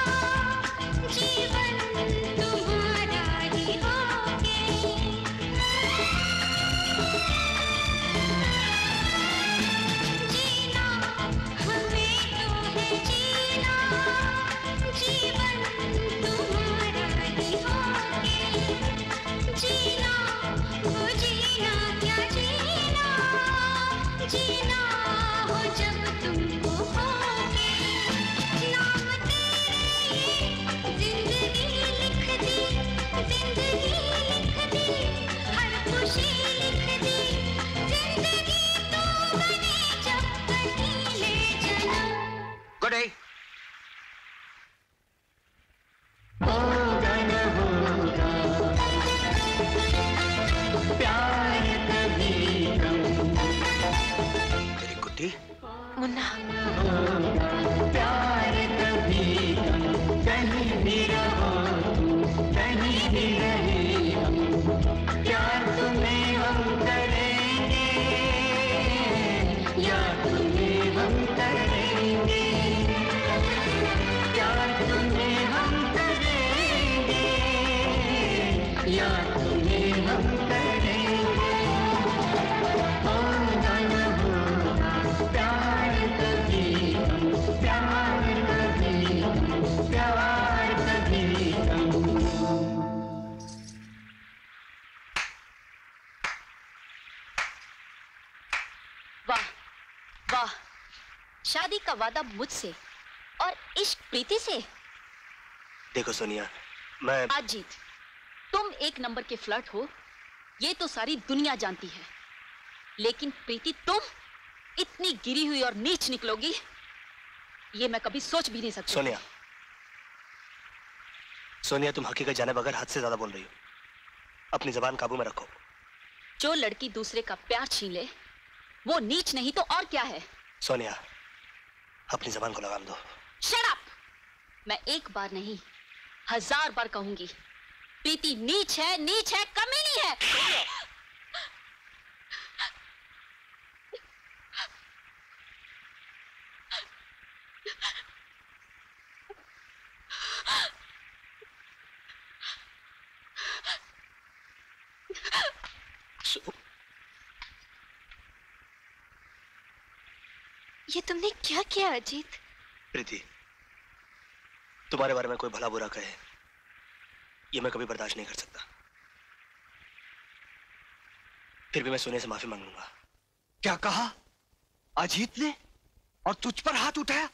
J: जीवन तुम्हारा ही होगे। जीना हमें तो है जीना, जीवन तुम्हारा ही होगे। जीना वो जीना क्या जीना, जीना हो जब तुमको होगे। नाम तेरे जिंदगी लिख दी, जिंदगी लिख दी, हर खुशी लिख दी। जिंदगी तो बनी जब कहीं ले जन्म।
E: Good day.
I: होगा न होगा प्यार कभी कम,
D: तेरी गुड्डी
C: मुन्ना
I: प्यार कभी कम, कहीं भी रहो तुम, कहीं भी रहे हम, प्यार तुम्हें हम करेंगे, या तुम्हें हम करेंगे, प्यार तुम्हें हम करेंगे, या तुम्हें हम करेंगे। होगा न होगा प्यार कभी कम, प्यार कभी कम, प्यार कभी कम।
A: वाह वाह, शादी का वादा मुझसे और इश्क प्रीति से।
D: देखो सोनिया, मैं
A: अजीत, तुम एक नंबर के फ्लर्ट हो, ये तो सारी दुनिया जानती है, लेकिन प्रीति तुम इतनी गिरी हुई और नीच निकलोगी, ये मैं कभी सोच भी नहीं सकती।
D: सोनिया, सोनिया तुम हकीकत जाने बगैर हद से ज्यादा बोल रही हो। अपनी जबान काबू में रखो।
A: जो लड़की दूसरे का प्यार छीन ले वो नीच नहीं तो और क्या है।
D: सोनिया, अपनी जबान को लगाम दो।
A: Shut up! मैं एक बार नहीं 1000 बार कहूंगी, प्रीति नीच है, कमीनी है।
K: ये तुमने क्या किया अजीत?
D: प्रीति, तुम्हारे बारे में कोई भला बुरा कहे, ये मैं कभी बर्दाश्त नहीं कर सकता। फिर भी मैं सोनिया से माफी मांग लूंगा।
E: क्या कहा? अजीत ने? और तुझ पर हाथ उठाया?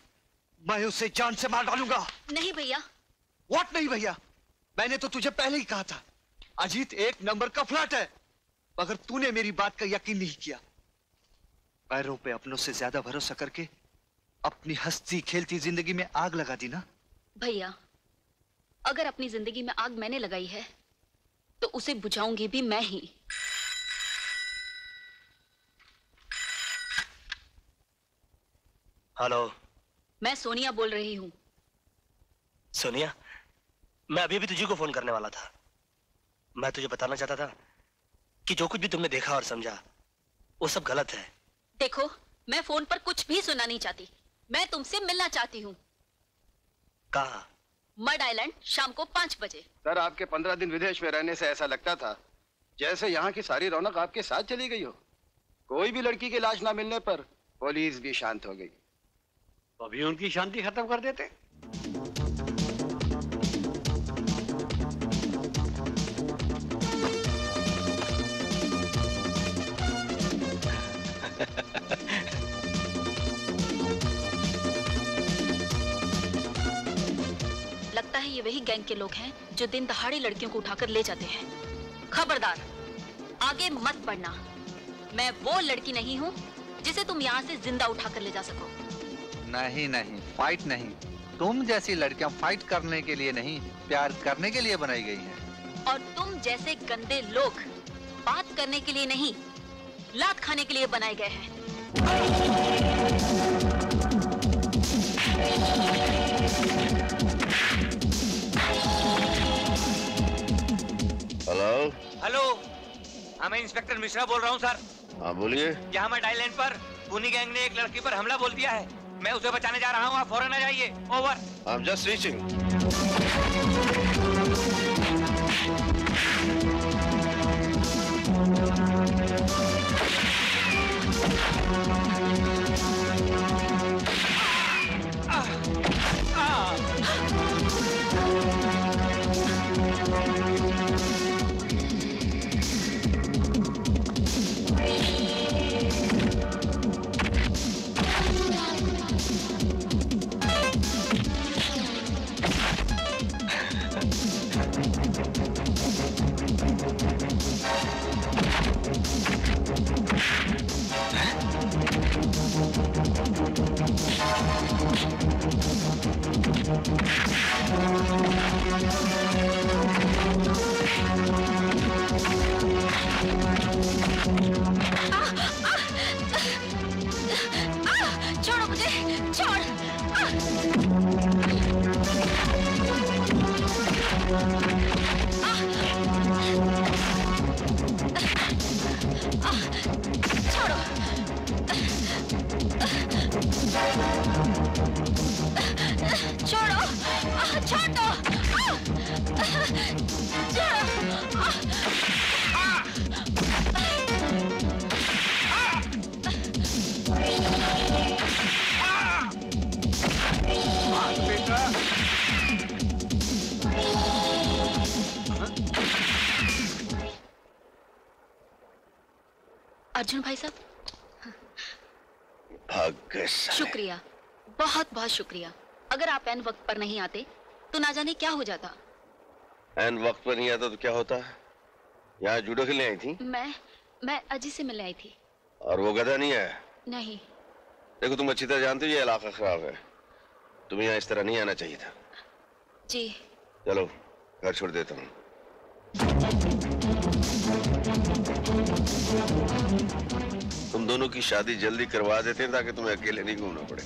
E: मैं उसे जान से मार डालूंगा।
A: नहीं भैया।
E: व्हाट नहीं भैया? मैंने तो तुझे पहले ही कहा था, अजीत एक नंबर का फ्लर्ट है, मगर तूने मेरी बात का यकीन नहीं किया। पैरों पे अपनों से ज्यादा भरोसा करके अपनी हंसती खेलती जिंदगी में आग लगा दी ना।
A: भैया, अगर अपनी जिंदगी में आग मैंने लगाई है तो उसे बुझाऊंगी भी मैं ही।
D: हेलो,
A: मैं सोनिया बोल रही हूँ।
D: सोनिया, मैं अभी भी तुझे को फोन करने वाला था। मैं तुझे बताना चाहता था कि जो कुछ भी तुमने देखा और समझा वो सब गलत है।
A: देखो, मैं फोन पर कुछ भी सुनना नहीं चाहती, मैं तुमसे मिलना चाहती हूँ।
D: कहाँ?
A: मड आइलैंड, शाम को 5 बजे।
O: सर, आपके 15 दिन विदेश में रहने से ऐसा लगता था जैसे यहाँ की सारी रौनक आपके साथ चली गई हो। कोई भी लड़की की लाश ना मिलने पर पुलिस भी शांत हो गई।
F: तो अभी उनकी शांति खत्म कर देते।
A: लगता है ये वही गैंग के लोग हैं जो दिन दहाड़े लड़कियों को उठाकर ले जाते हैं। खबरदार, आगे मत बढ़ना। मैं वो लड़की नहीं हूँ जिसे तुम यहाँ से जिंदा उठाकर ले जा सको।
B: नहीं नहीं, फाइट नहीं, तुम जैसी लड़कियां फाइट करने के लिए नहीं, प्यार करने के लिए बनाई गई हैं।
A: और तुम जैसे गंदे लोग बात करने के लिए नहीं, लात खाने के लिए बनाए गए हैं।
H: हेलो।
P: हेलो, मैं इंस्पेक्टर मिश्रा बोल रहा हूँ सर।
H: हाँ बोलिए।
P: यहाँ मैं डायलैंड पर पुनी गैंग ने एक लड़की पर हमला बोल दिया है। मैं उसे बचाने जा रहा हूँ, आप फौरन आ जाइए। ओवर।
H: I'm just reaching.
J: छोड़ो मुझे, छोड़। छोड़ो। छोड़ो, छोड़ दो।
A: अर्जुन भाई साहब,
H: भाग गए साले।
A: शुक्रिया, बहुत बहुत शुक्रिया। अगर आप एन वक्त पर नहीं आते तो ना जाने क्या हो जाता।
H: एन वक्त पर नहीं आता तो क्या होता? यहाँ जूडो खेलने आई थी?
A: मैं अजी से मिलने आई थी।
H: और वो गधा नहीं है?
A: नहीं।
H: देखो तुम अच्छी तरह जानते हो ये इलाका खराब है, तुम्हें यहाँ इस तरह नहीं आना चाहिए था।
A: जी।
H: चलो घर छोड़ देता हूँ। तुम दोनों की शादी जल्दी करवा देते हैं ताकि तुम्हें अकेले नहीं घूमना पड़े।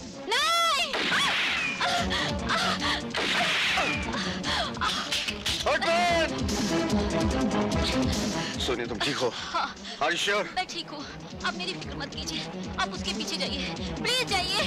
H: सोनिया तुम ठीक हो?
A: हाँ।
H: Are you sure?
A: मैं ठीक हूँ, आप मेरी फिक्र मत कीजिए। आप उसके पीछे जाइए, प्लीज जाइए।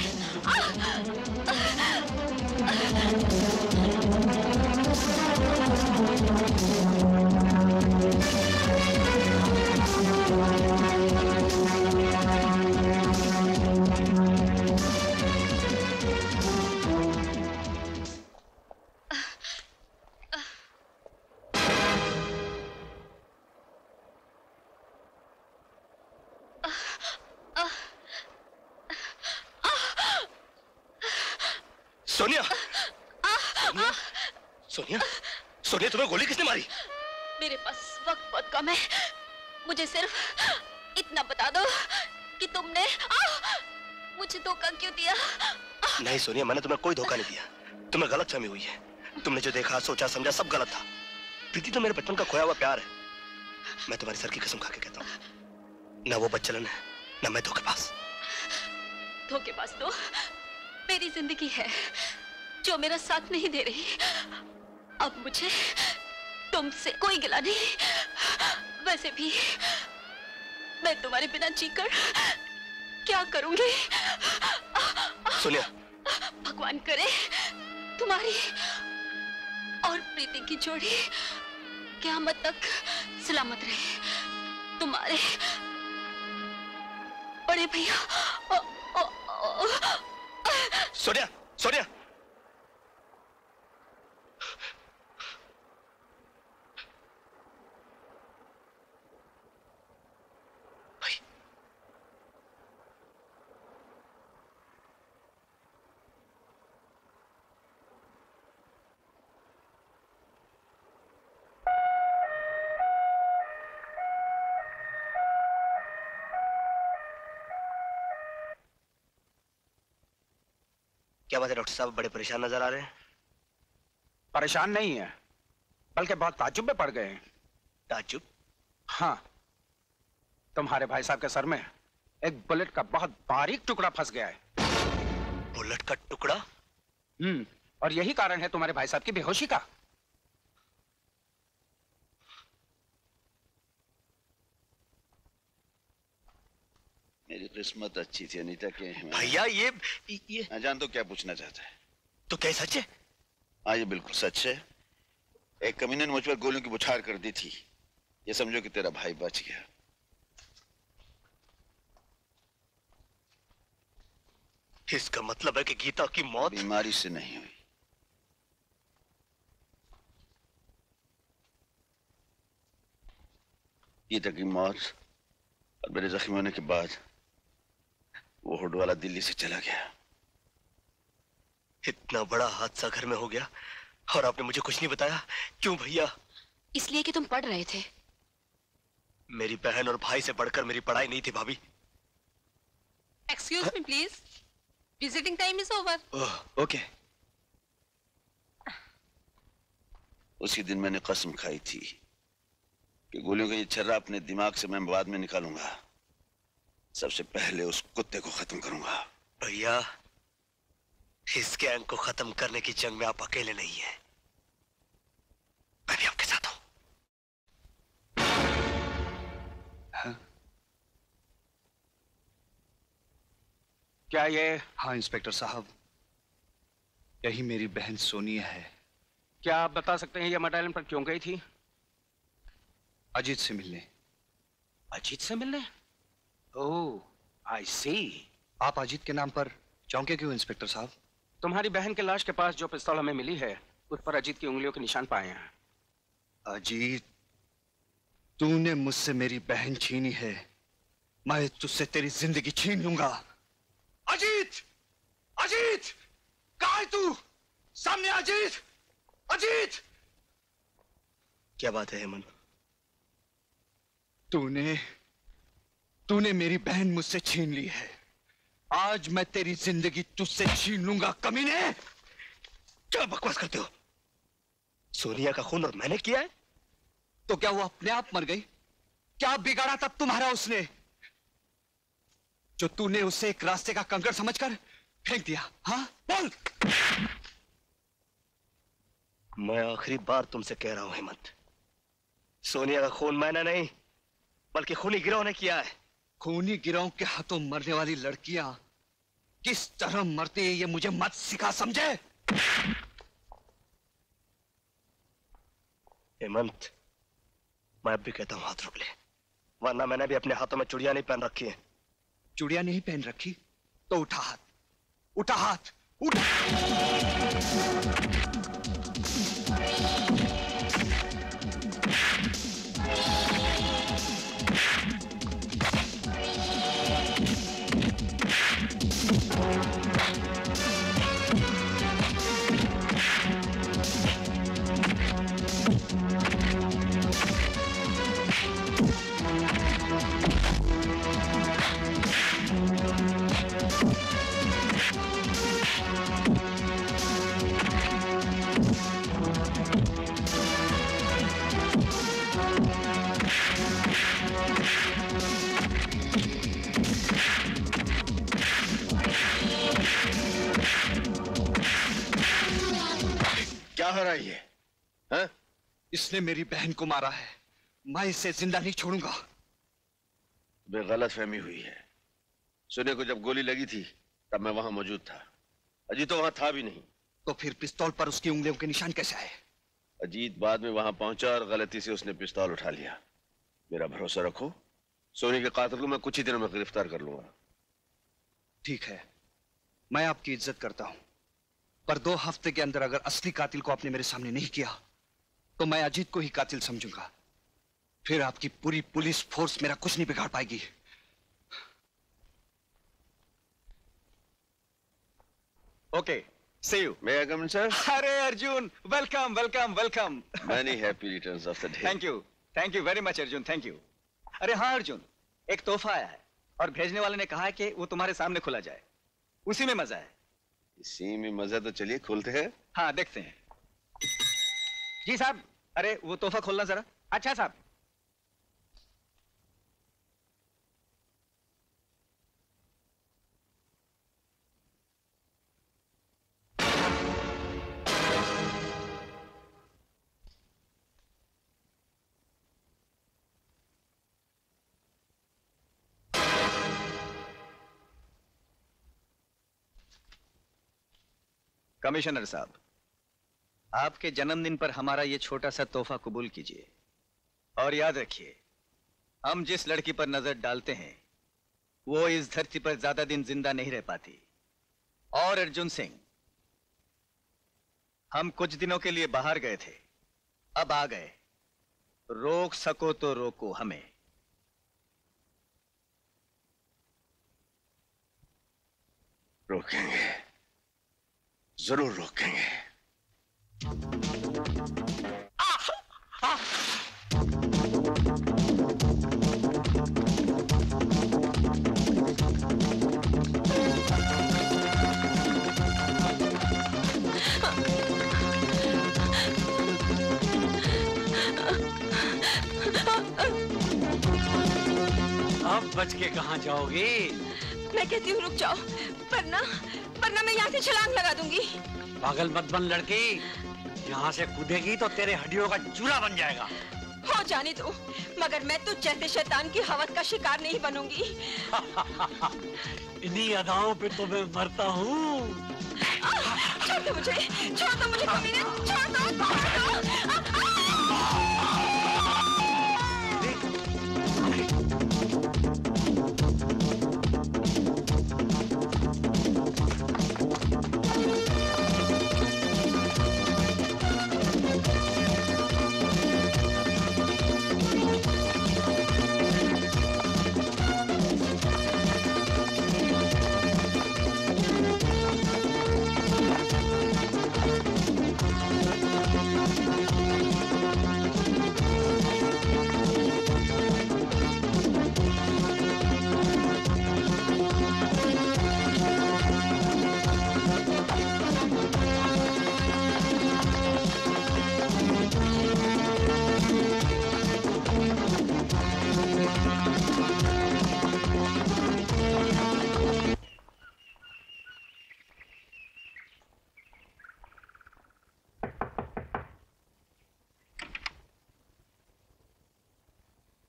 D: सोनिया, सोनिया, सोनिया, सोनिया तुम्हें गोली किसने मारी?
A: मेरे पास वक्त बहुत कम है, मुझे सिर्फ इतना बता दो कि तुमने मुझे धोखा क्यों दिया?
D: नहीं सोनिया, मैंने तुम्हें कोई धोखा नहीं दिया। तुम्हें गलतफहमी हुई है। तुमने जो देखा, सोचा, समझा सब गलत था। प्रीति तो मेरे बचपन का खोया हुआ प्यार है। मैं तुम्हारी सर की कसम खा के कहता हूँ, ना वो बच्चलन है, ना मैं धोखेबाज।
A: धोखेबाज तो मेरी जिंदगी है जो मेरा साथ नहीं दे रही। अब मुझे तुमसे कोई गिला नहीं। वैसे भी मैं तुम्हारे बिना जीकर क्या करूंगी?
D: सोनिया,
A: भगवान करे तुम्हारी और प्रीति की जोड़ी क़यामत तक सलामत रहे। तुम्हारे बड़े भैया।
D: सोनिया, सोनिया, क्या क्या बात है डॉक्टर साहब, बड़े परेशान नजर आ रहे हैं।
G: परेशान नहीं है, बल्कि बहुत ताज्जुब में पड़ गए हैं।
D: ताज्जुब?
G: हाँ, तुम्हारे भाई साहब के सर में एक बुलेट का बहुत बारीक टुकड़ा फंस गया है।
D: बुलेट का टुकड़ा?
G: और यही कारण है तुम्हारे भाई साहब की बेहोशी का।
H: मेरी किस्मत अच्छी थी अनीता के।
D: भैया ये
H: मैं जान तो क्या पूछना चाहता है।
D: तो क्या सच है?
H: हाँ, ये बिल्कुल सच है। एक कमीने ने मुझ पर गोलियों की बौछार कर दी थी। ये समझो कि तेरा भाई बच गया।
D: इसका मतलब है कि गीता की मौत
H: बीमारी से नहीं हुई। गीता की मौत और मेरे जख्मी होने के बाद वो हुड वाला दिल्ली से चला गया।
D: इतना बड़ा हादसा घर में हो गया और आपने मुझे कुछ नहीं बताया। क्यों भैया?
C: इसलिए कि तुम पढ़ रहे थे।
D: मेरी बहन और भाई से बढ़कर मेरी पढ़ाई नहीं थी भाभी।
N: Excuse me, please. Visiting time is over.
D: Okay.
H: उसी दिन मैंने कसम खाई थी कि गोलियों का ये छर्रा अपने दिमाग से मैं बाद में निकालूंगा। सबसे पहले उस कुत्ते को खत्म करूंगा।
D: भैया, इस गैंग को खत्म करने की जंग में आप अकेले नहीं हैं। मैं भी आपके साथ हूं।
G: क्या ये?
B: हाँ इंस्पेक्टर साहब, यही मेरी बहन सोनिया है।
G: क्या आप बता सकते हैं ये मर्डर आइलैंड पर क्यों गई थी?
B: अजीत से मिलने।
G: अजीत से मिलने? ओह, आई सी।
B: आप अजीत के नाम पर चौंके क्यों इंस्पेक्टर साहब?
G: तुम्हारी बहन के लाश के पास जो पिस्तौल हमें मिली है उस पर अजीत की उंगलियों के निशान पाए हैं।
B: अजीत, तूने मुझसे मेरी बहन छीनी है, मैं तुझसे तेरी जिंदगी छीन लूंगा।
E: अजीत! अजीत! कहाँ है तू? सामने अजीत! अजीत!
D: क्या बात है हेमंत?
B: तूने मेरी बहन मुझसे छीन ली है। आज मैं तेरी जिंदगी तुझसे छीन लूंगा कमीने।
D: क्या बकवास करते हो? सोनिया का खून और मैंने किया है?
B: तो क्या वो अपने आप मर गई? क्या बिगाड़ा तब तुम्हारा उसने, जो तूने उसे एक रास्ते का कंकड़ समझकर फेंक दिया? हाँ बोल।
D: मैं आखिरी बार तुमसे कह रहा हूं हेमंत, सोनिया का खून मैंने नहीं बल्कि खूनी गिरोह ने किया है।
B: खूनी गिरोह के हाथों मरने वाली लड़कियां किस तरह मरती है ये मुझे मत सिखा, समझे?
D: हेमंत, मैं अब भी कहता हूं हाथ रोक ले, वरना मैंने भी अपने हाथों में चूड़ियां नहीं पहन रखी है।
B: चूड़ियां नहीं पहन रखी तो उठा हाथ, उठा हाथ, उठा।
H: क्या हो रहा है ये? हाँ?
B: इसने मेरी बहन को मारा है, मैं इसे जिंदा नहीं छोड़ूंगा।
H: गलत फहमी हुई है। सोनिया को जब गोली लगी थी तब मैं वहां मौजूद था। अजीत तो वहां था भी नहीं।
B: तो फिर पिस्तौल पर उसकी उंगलियों के निशान कैसे आए?
H: अजीत बाद में वहां पहुंचा और गलती से उसने पिस्तौल उठा लिया। मेरा भरोसा रखो, सोनिया के कातिल को मैं कुछ ही दिनों में गिरफ्तार कर लूंगा।
B: ठीक है, मैं आपकी इज्जत करता हूं, पर 2 हफ्ते के अंदर अगर असली कातिल को आपने मेरे सामने नहीं किया तो मैं अजीत को ही कातिल समझूंगा। फिर आपकी पूरी पुलिस फोर्स मेरा कुछ नहीं बिगाड़ पाएगी।
E: Okay, see you.
H: May I come in, sir?
E: अरे Arjun, welcome welcome welcome.
H: Many happy returns of the day.
E: Thank you very much Arjun, thank you. अरे हाँ अर्जुन, एक तोहफा आया है और भेजने वाले ने कहा है कि वो तुम्हारे सामने खुला जाए, उसी में मजा है।
H: इसी में मजा, तो चलिए खोलते हैं।
E: हाँ देखते हैं। जी साहब।
B: अरे वो तोहफा खोलना जरा।
E: अच्छा साहब।
B: कमिश्नर साहब, आपके जन्मदिन पर हमारा ये छोटा सा तोहफा कबूल कीजिए और याद रखिए, हम जिस लड़की पर नजर डालते हैं वो इस धरती पर ज्यादा दिन जिंदा नहीं रह पाती। और अर्जुन सिंह, हम कुछ दिनों के लिए बाहर गए थे, अब आ गए, रोक सको तो रोको हमें।
H: रोकेंगे, जरूर रोकेंगे।
F: अब बच के कहाँ जाओगी?
L: मैं कहती हूँ रुक जाओ, वरना मैं यहाँ से छलांग लगा दूंगी।
F: पागल मत बन लड़की, यहाँ से कूदेगी तो तेरे हड्डियों का चूरा बन जाएगा।
L: हो जाने दो, मगर मैं तो जैसे शैतान की हवस का शिकार नहीं बनूंगी।
F: इन्हीं अदाओं पे तो मैं मरता हूँ।
L: छोड़ दो मुझे, कमीने, छोड़ दो।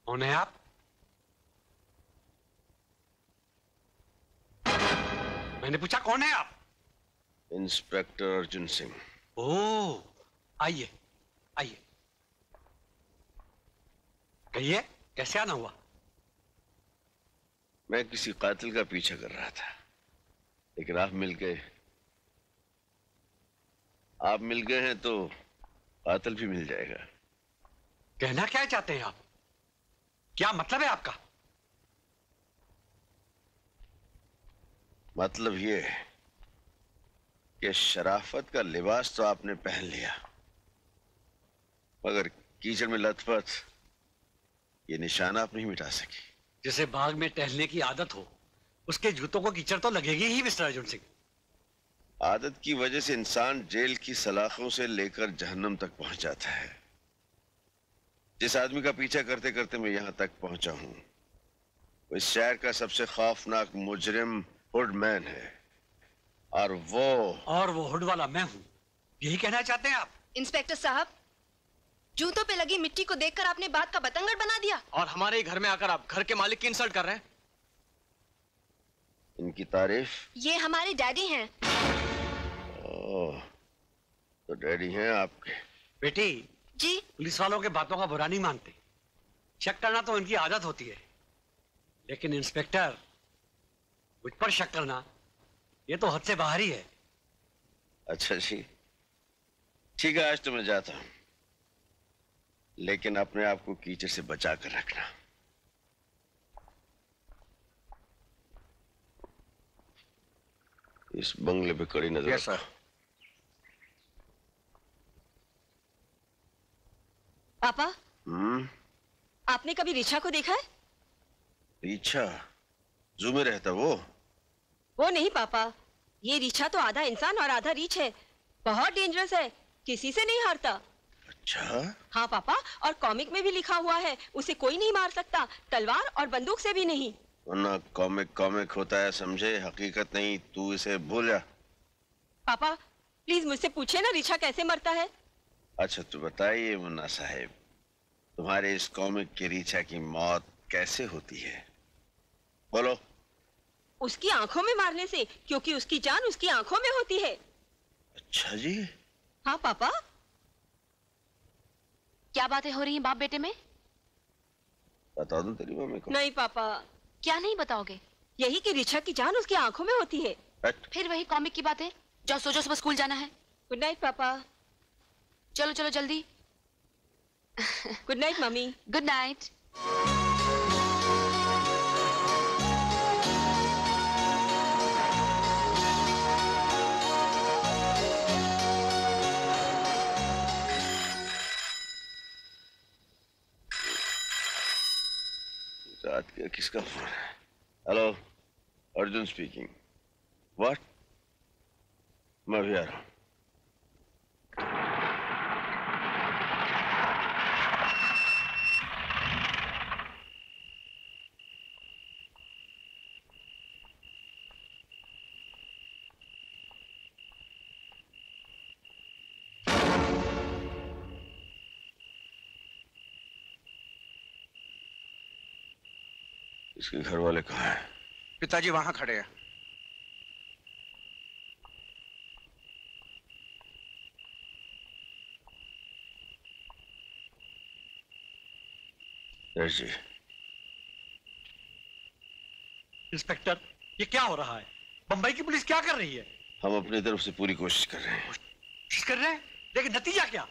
F: कौन है आप? मैंने पूछा कौन है आप?
H: इंस्पेक्टर अर्जुन सिंह।
F: ओह, आइए आइए, कहिए कैसे आना हुआ?
H: मैं किसी कातिल का पीछा कर रहा था, लेकिन आप मिल गए। आप मिल गए हैं तो कातिल भी मिल जाएगा।
F: कहना क्या चाहते हैं आप? क्या मतलब है आपका?
H: मतलब ये है कि शराफत का लिबास तो आपने पहन लिया, मगर कीचड़ में लथपथ ये निशान आप नहीं मिटा सकी।
F: जिसे बाग में टहलने की आदत हो, उसके जूतों को कीचड़ तो लगेगी ही मिस्टर अर्जुन सिंह।
H: आदत की वजह से इंसान जेल की सलाखों से लेकर जहन्नम तक पहुंच जाता है। जिस आदमी का पीछा करते करते मैं यहां तक पहुंचा हूं, वो इस शहर का सबसे खौफनाक मुजरिम हुडमैन है, और वो
F: हुड वाला मैं हूं, यही कहना चाहते हैं आप?
L: इंस्पेक्टर साहब, जूतों पे लगी मिट्टी को देखकर आपने बात का बतंगड़ बना दिया।
M: और हमारे ही घर में आकर आप घर के मालिक की इंसल्ट कर रहे हैं।
H: इनकी तारीफ?
L: ये हमारे डैडी हैं।
H: ओह, तो डैडी हैं आपके?
F: बेटी
L: जी।
F: पुलिस वालों के बातों का बुरा नहीं मानते, शक करना तो इनकी आदत होती है, लेकिन इंस्पेक्टर मुझ पर शक करना ये तो हद से बाहर ही है।
H: अच्छा जी, ठीक है, आज तो मैं जाता हूं, लेकिन अपने आप को कीचड़ से बचा कर रखना। इस बंगले पे कड़ी नजर।
E: Yes sir.
L: पापा, आपने कभी रिचा को देखा है?
H: रिचा? जू में रहता वो?
L: वो नहीं पापा, ये रीछा तो आधा इंसान और आधा रीछ है, बहुत डेंजरस है, किसी से नहीं हारता।
H: अच्छा?
L: हाँ पापा, और कॉमिक में भी लिखा हुआ है उसे कोई नहीं मार सकता, तलवार और बंदूक से भी नहीं।
H: वरना कॉमिक कॉमिक होता है समझे, हकीकत नहीं। तू इसे भूल जा।
L: पापा प्लीज मुझसे पूछे ना रीछा कैसे मरता है।
H: अच्छा तो बताइए मुन्ना साहब, तुम्हारे इस कॉमिक की रीछा की मौत कैसे होती है? बोलो।
L: उसकी आंखों में मारने से, क्योंकि उसकी जान उसकी आंखों में होती है।
H: अच्छा जी।
L: हाँ पापा।
C: क्या बातें हो रही हैं बाप बेटे में?
H: बता दूं तेरी मम्मी को?
L: नहीं पापा।
C: क्या नहीं बताओगे?
L: यही कि रीछा की जान उसकी आंखों में होती है।
C: फिर वही कॉमिक की बातें। जाओ सो जाओ, सुबह स्कूल जाना है।
L: गुड नाइट पापा।
C: चलो चलो जल्दी।
L: Good night mummy.
C: Good night.
H: रात का किसका फोन है? Hello, Arjun speaking. व्हाट? मैं भी आ रहा हूं। इसके घर वाले कहाँ हैं?
G: पिताजी वहां खड़े हैं।
H: जी।
F: इंस्पेक्टर, ये क्या हो रहा है? बंबई की पुलिस क्या कर रही है?
H: हम अपनी तरफ से पूरी कोशिश कर रहे हैं।
F: कोशिश कर रहे हैं, लेकिन नतीजा क्या?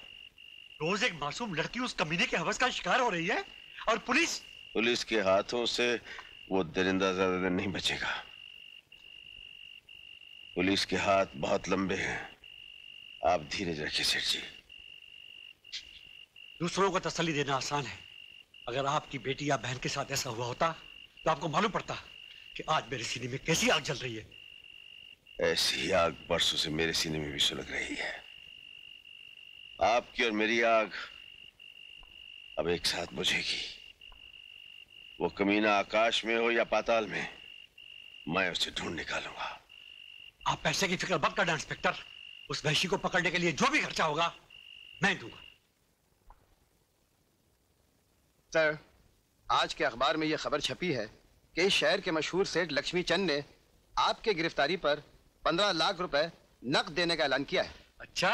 F: रोज एक मासूम लड़की उस कमीने के हवस का शिकार हो रही है और पुलिस
H: के हाथों से वो दरिंदा ज्यादा दिन नहीं बचेगा। पुलिस के हाथ बहुत लंबे हैं। आप धीरज रखिए सेठ जी।
F: दूसरों को तसल्ली देना आसान है। अगर आपकी बेटी या बहन के साथ ऐसा हुआ होता तो आपको मालूम पड़ता कि आज मेरे सीने में कैसी आग जल रही है।
H: ऐसी ही आग बरसों से मेरे सीने में भी सुलग रही है। आपकी और मेरी आग अब एक साथ बुझेगी। वो कमीना आकाश में हो या पाताल में, मैं उसे ढूंढ निकालूंगा।
F: आप पैसे की फिक्र मत करना इंस्पेक्टर। उस वैशी को पकड़ने के लिए जो भी खर्चा होगा मैं दूंगा।
O: सर, आज के अखबार में यह खबर छपी है कि इस शहर के मशहूर सेठ लक्ष्मी चंद ने आपके गिरफ्तारी पर 15 लाख रुपए नकद देने का ऐलान किया है।
F: अच्छा?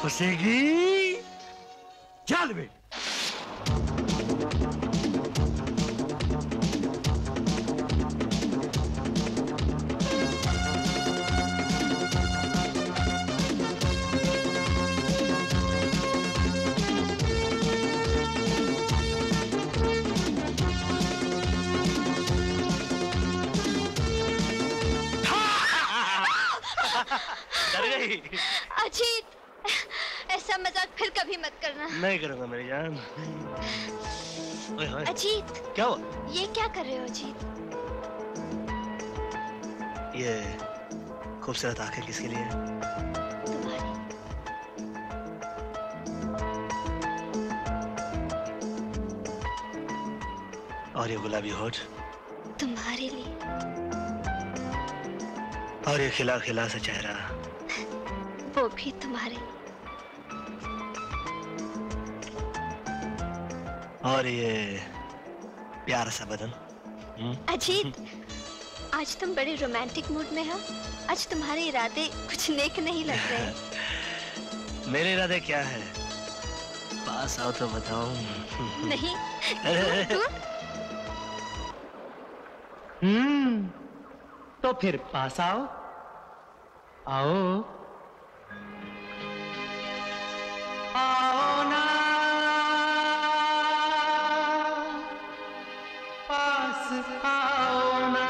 F: फंसेगी जाल में।
D: डर गई?
K: अजीत, ऐसा मजाक फिर कभी मत करना।
D: नहीं करूंगा मेरी जान। ओए होए।
K: अजीत,
D: क्या हुआ?
K: ये क्या कर रहे हो अजीत?
D: ये खूबसूरत आंखें किसके लिए?
K: तुम्हारी।
D: और ये गुलाबी होठ?
K: तुम्हारे लिए।
D: और ये खिला खिला सा चेहरा?
K: वो भी तुम्हारे लिए।
D: और ये प्यारा सा बदन।
K: अजीत, आज तुम बड़े रोमांटिक मूड में हो। आज तुम्हारे इरादे कुछ नेक नहीं लग रहे।
D: मेरे इरादे क्या है? पास आओ तो बताऊं।
K: नहीं।
I: तो फिर पास आओ। आओ आओ ना, पास आओ ना।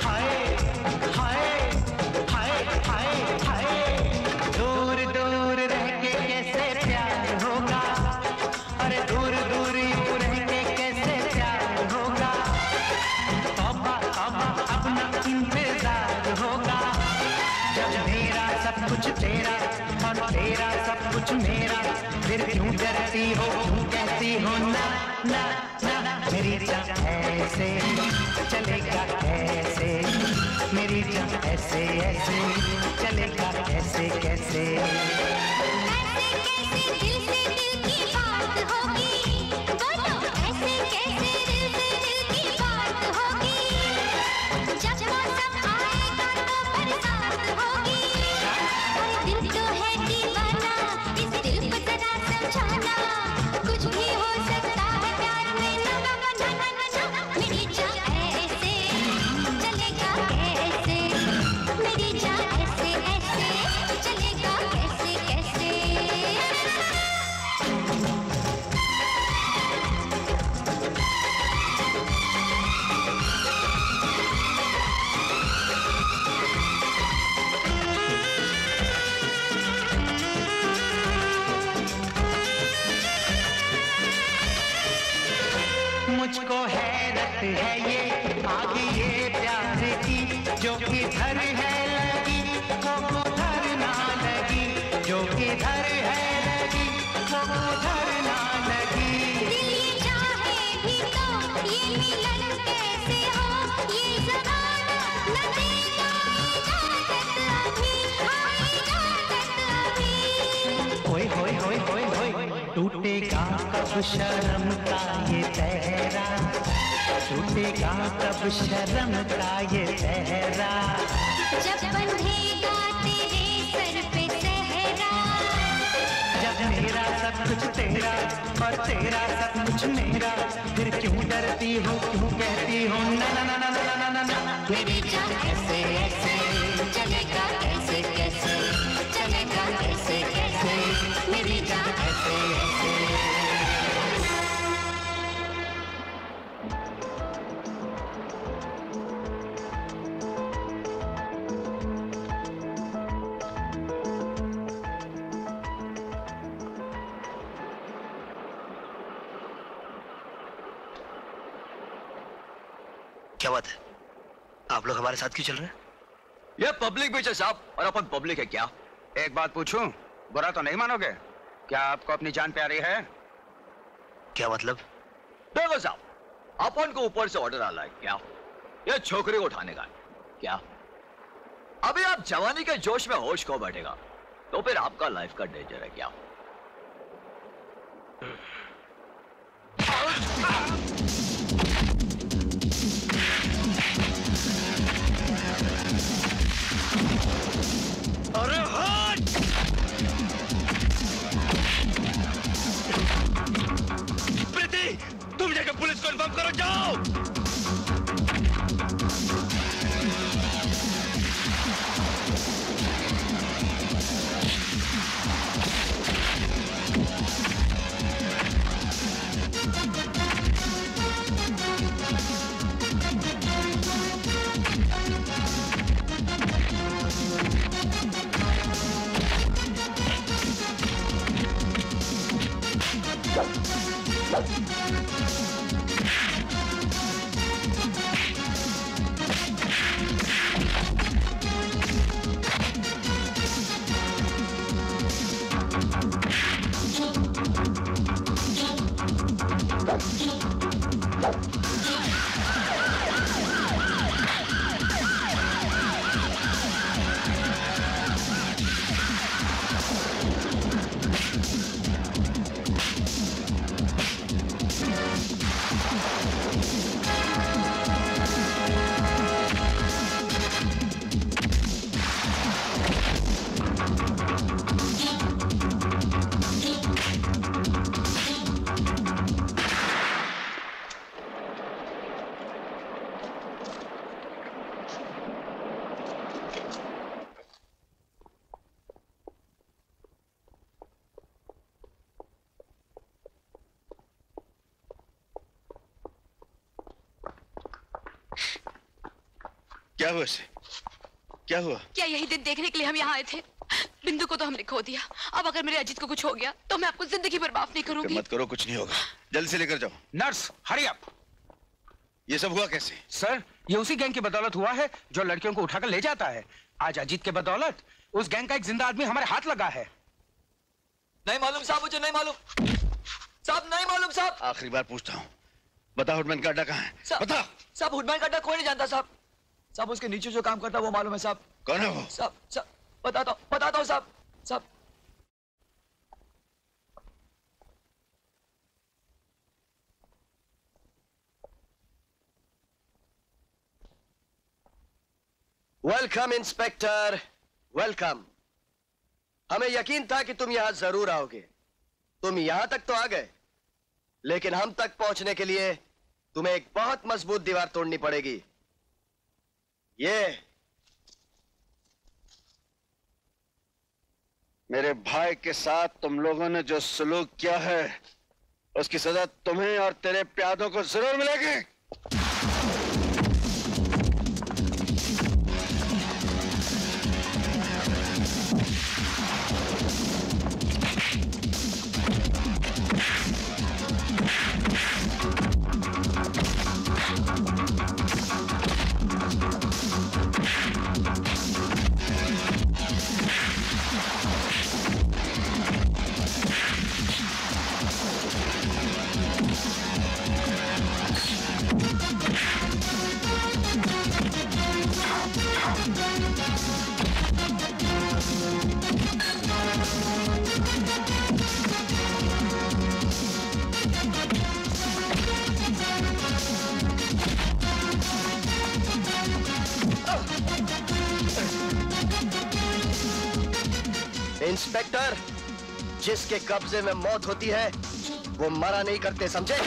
I: हाय हाय हाय हाय हाय, दूर दूर रह के कैसे प्यार होगा। अरे दूर दूर यूं रह के कैसे प्यार होगा। तौबा तौबा अपना इंतजार होगा। जब मेरा सब कुछ तेरा और तेरा सब कुछ मेरा, फिर क्यों डरती हो, क्यों कहती हो ना ना ना। मेरी जान ऐसे चलेगा कैसे, मेरी जान ऐसे ऐसे चलेगा कैसे कैसे।
J: ऐसे कैसे दिल से दिल की बात होगी, बोलो ऐसे कैसे दिल से दिल की बात होगी। जब मौसम आएगा तो बरसात होगी। और दिल तो है दीवाना, इस दिल को जरा समझाना। कुछ भी हो सकता है प्यार में, ना ना ना ना ना। मेरी जान ऐसे चलेगा कैसे, मेरी जान ऐसे ऐसे चलेगा कैसे कैसे।
I: मुझको हैरत है ये आगे ये प्यार की, जो किधर है लगी वो उधर ना लगी। जो किधर है लगी वो उधर ना लगी।
J: दिल ये चाहे भी तो ये मिलन कैसे हो, ये ज़माना न देगा इजाज़त अभी, हाँ इजाज़त अभी।
I: होय होय होय होय होय, टूटेगा कब शर्म का ये पहरा। टूटेगा कब शर्म का ये पहरा।
J: जब बंधेगा तेरे सर पे सहरा।
I: जब मेरा सब कुछ तेरा और तेरा सब कुछ मेरा, फिर क्यों डरती हो, क्यों कहती हो ना ना ना ना ना ना ना ना।
J: मेरी जान ऐसे ऐसे चलेगा कैसे कैसे, चलेगा कैसे कैसे। मेरी जान ऐसे ऐसे।
D: क्या बात है? आप लोग हमारे साथ क्यों चल रहे हैं?
E: ये पब्लिक बीच है साहब, और अपन पब्लिक है क्या? एक बात पूछूं, बुरा तो नहीं मानोगे? क्या आपको अपनी जान प्यारी है?
D: क्या मतलब?
E: देखो साहब, अपन को ऊपर से ऑर्डर आ रहा है क्या, ये छोकरी को उठाने का है क्या? अभी आप जवानी के जोश में होश खो बैठेगा तो फिर आपका लाइफ का डेंजर है क्या?
J: अरे हट!
H: प्रीति, तुम जाकर पुलिस को इन्फॉर्म करो, जाओ। क्या हुआ इसे? क्या हुआ?
C: क्या यही दिन देखने के लिए हम यहाँ आए थे? बिंदु को तो हमने खो दिया, अब अगर मेरे अजीत को कुछ हो गया तो मैं आपको जिंदगी भर माफ नहीं करूंगी।
H: मत करो, कुछ नहीं होगा। जल्दी से लेकर जाओ।
G: Nurse, hurry up.
H: ये सब हुआ कैसे?
G: सर, ये उसी गैंग की बदौलत हुआ है जो लड़कियों को उठाकर ले जाता है। आज अजीत के बदौलत उस गैंग का एक जिंदा आदमी हमारे हाथ लगा है।
Q: नहीं मालूम साहब, मुझे नहीं मालूम साहब, नहीं मालूम साहब।
H: आखिरी बार पूछता हूँ, बता हुडमैन का अड्डा कहाँ है? बता।
Q: साहब हुडमैन का अड्डा कोई नहीं जानता साहब। साहब उसके नीचे जो काम करता है वो मालूम है साहब।
H: कौन है वो?
Q: साहब बताता हूँ साहब। साहब
D: वेलकम इंस्पेक्टर, वेलकम। हमें यकीन था कि तुम यहां जरूर आओगे। तुम यहां तक तो आ गए, लेकिन हम तक पहुंचने के लिए तुम्हें एक बहुत मजबूत दीवार तोड़नी पड़ेगी। ये
H: मेरे भाई के साथ तुम लोगों ने जो सलूक किया है उसकी सजा तुम्हें और तेरे प्यादों को जरूर मिलेगी।
D: इंस्पेक्टर, जिसके कब्जे में मौत होती है वो मरा नहीं करते, समझे?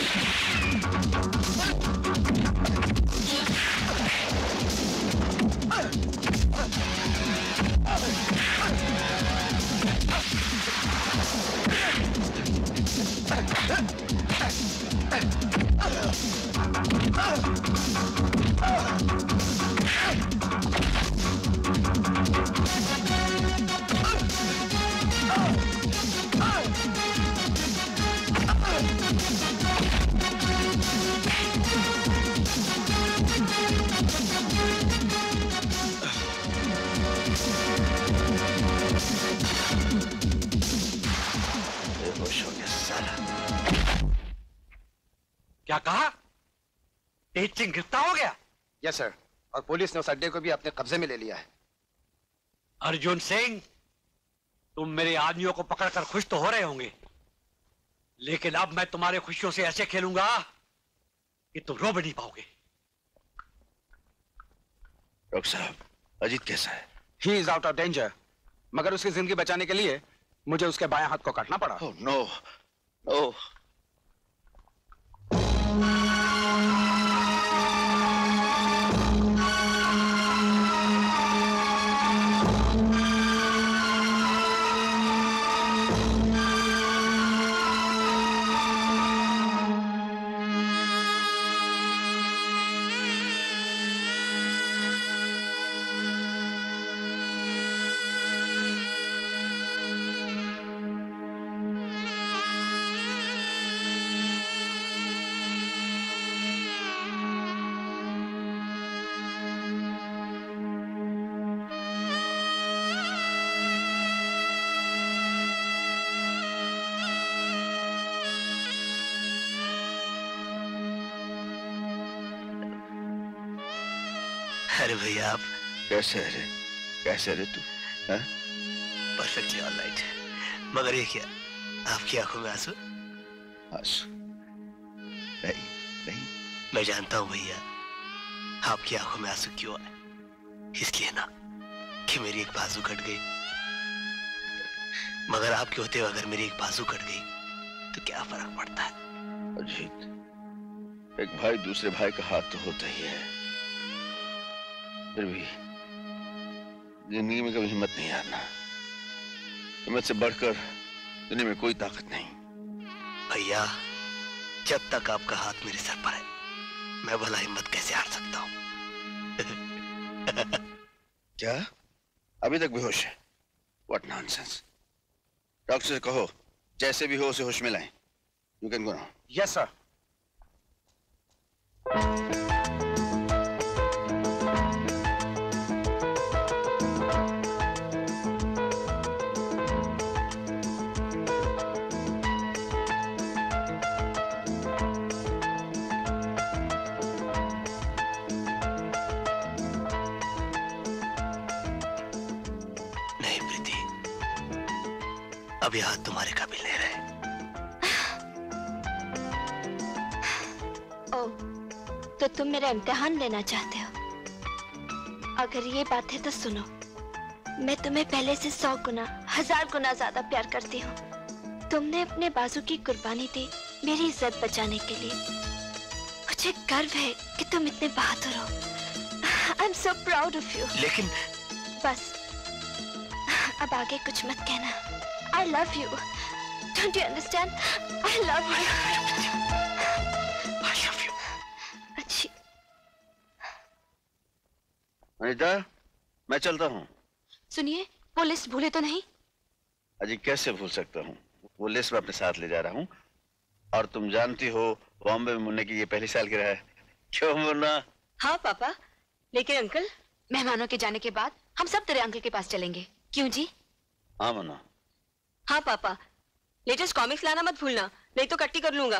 F: क्या कहा? तेज सिंह गिरफ्तार हो गया?
O: यस सर, और पुलिस ने उस अड्डे को भी अपने कब्जे में ले लिया है।
F: अर्जुन सिंह, तुम मेरे आदमियों को पकड़कर खुश तो हो रहे होंगे, लेकिन अब मैं तुम्हारे खुशियों से ऐसे खेलूंगा कि तुम रो भी नहीं पाओगे।
H: डॉक्टर साहब, अजीत कैसा है?
G: He is out of danger, मगर उसकी जिंदगी बचाने के लिए मुझे उसके बाएं हाथ को काटना पड़ा।
H: ओह नो, ओह।
D: अरे भैया आप
H: कैसे रे? कैसे रे तू?
D: Perfectly all right. मगर ये क्या, आपकी आंखों में आंसू?
H: आंसू नहीं, नहीं।
D: मैं जानता हूँ भैया, आपकी आंखों में आंसू क्यों आए। इसलिए ना कि मेरी एक बाजू कट गई, मगर आपके होते हुए अगर मेरी एक बाजू कट गई तो क्या फर्क पड़ता है।
H: अजीत, एक भाई दूसरे भाई का हाथ तो होता ही है, फिर भी जिंदगी में कभी हिम्मत नहीं हारना। हिम्मत से बढ़कर दुनिया में कोई ताकत नहीं।
D: भैया, जब तक आपका हाथ मेरे सर पर है मैं भला हिम्मत कैसे हार सकता हूँ।
H: क्या अभी तक बेहोश है? What nonsense! डॉक्टर से कहो जैसे भी हो उसे होश में लाएं। You can go now.
G: Yes, sir.
D: नहीं प्रीति, अभी हाथ तुम्हारे काबिल नहीं रहे।
K: ओ, तो तुम मेरा इम्तिहान लेना चाहते हो? अगर ये बात है तो सुनो, मैं तुम्हें पहले से 100 गुना 1000 गुना ज्यादा प्यार करती हूँ। तुमने अपने बाजू की कुर्बानी दी मेरी इज्जत बचाने के लिए। मुझे गर्व है कि तुम इतने बहादुर हो। I am so proud of you.
D: लेकिन
K: बस अब आगे कुछ मत कहना। I love you. Don't you understand? I love you.
D: I love you.
K: अच्छी।
H: अनीता, मैं चलता हूँ।
C: सुनिए, वो लिस्ट भूले तो नहीं?
H: अजी कैसे भूल सकता हूँ? वो लिस्ट मैं अपने साथ ले जा रहा हूँ। और तुम जानती हो बॉम्बे में मुन्ने की ये पहली सालगिरह है। क्यों मुन्ना?
L: हाँ पापा, लेकिन अंकल
C: मेहमानों के जाने के बाद हम सब तेरे अंकल के पास चलेंगे। क्यों जी?
H: हाँ मुन्ना।
L: हाँ पापा, लेटेस्ट कॉमिक्स लाना मत भूलना, नहीं तो कट्टी कर लूंगा।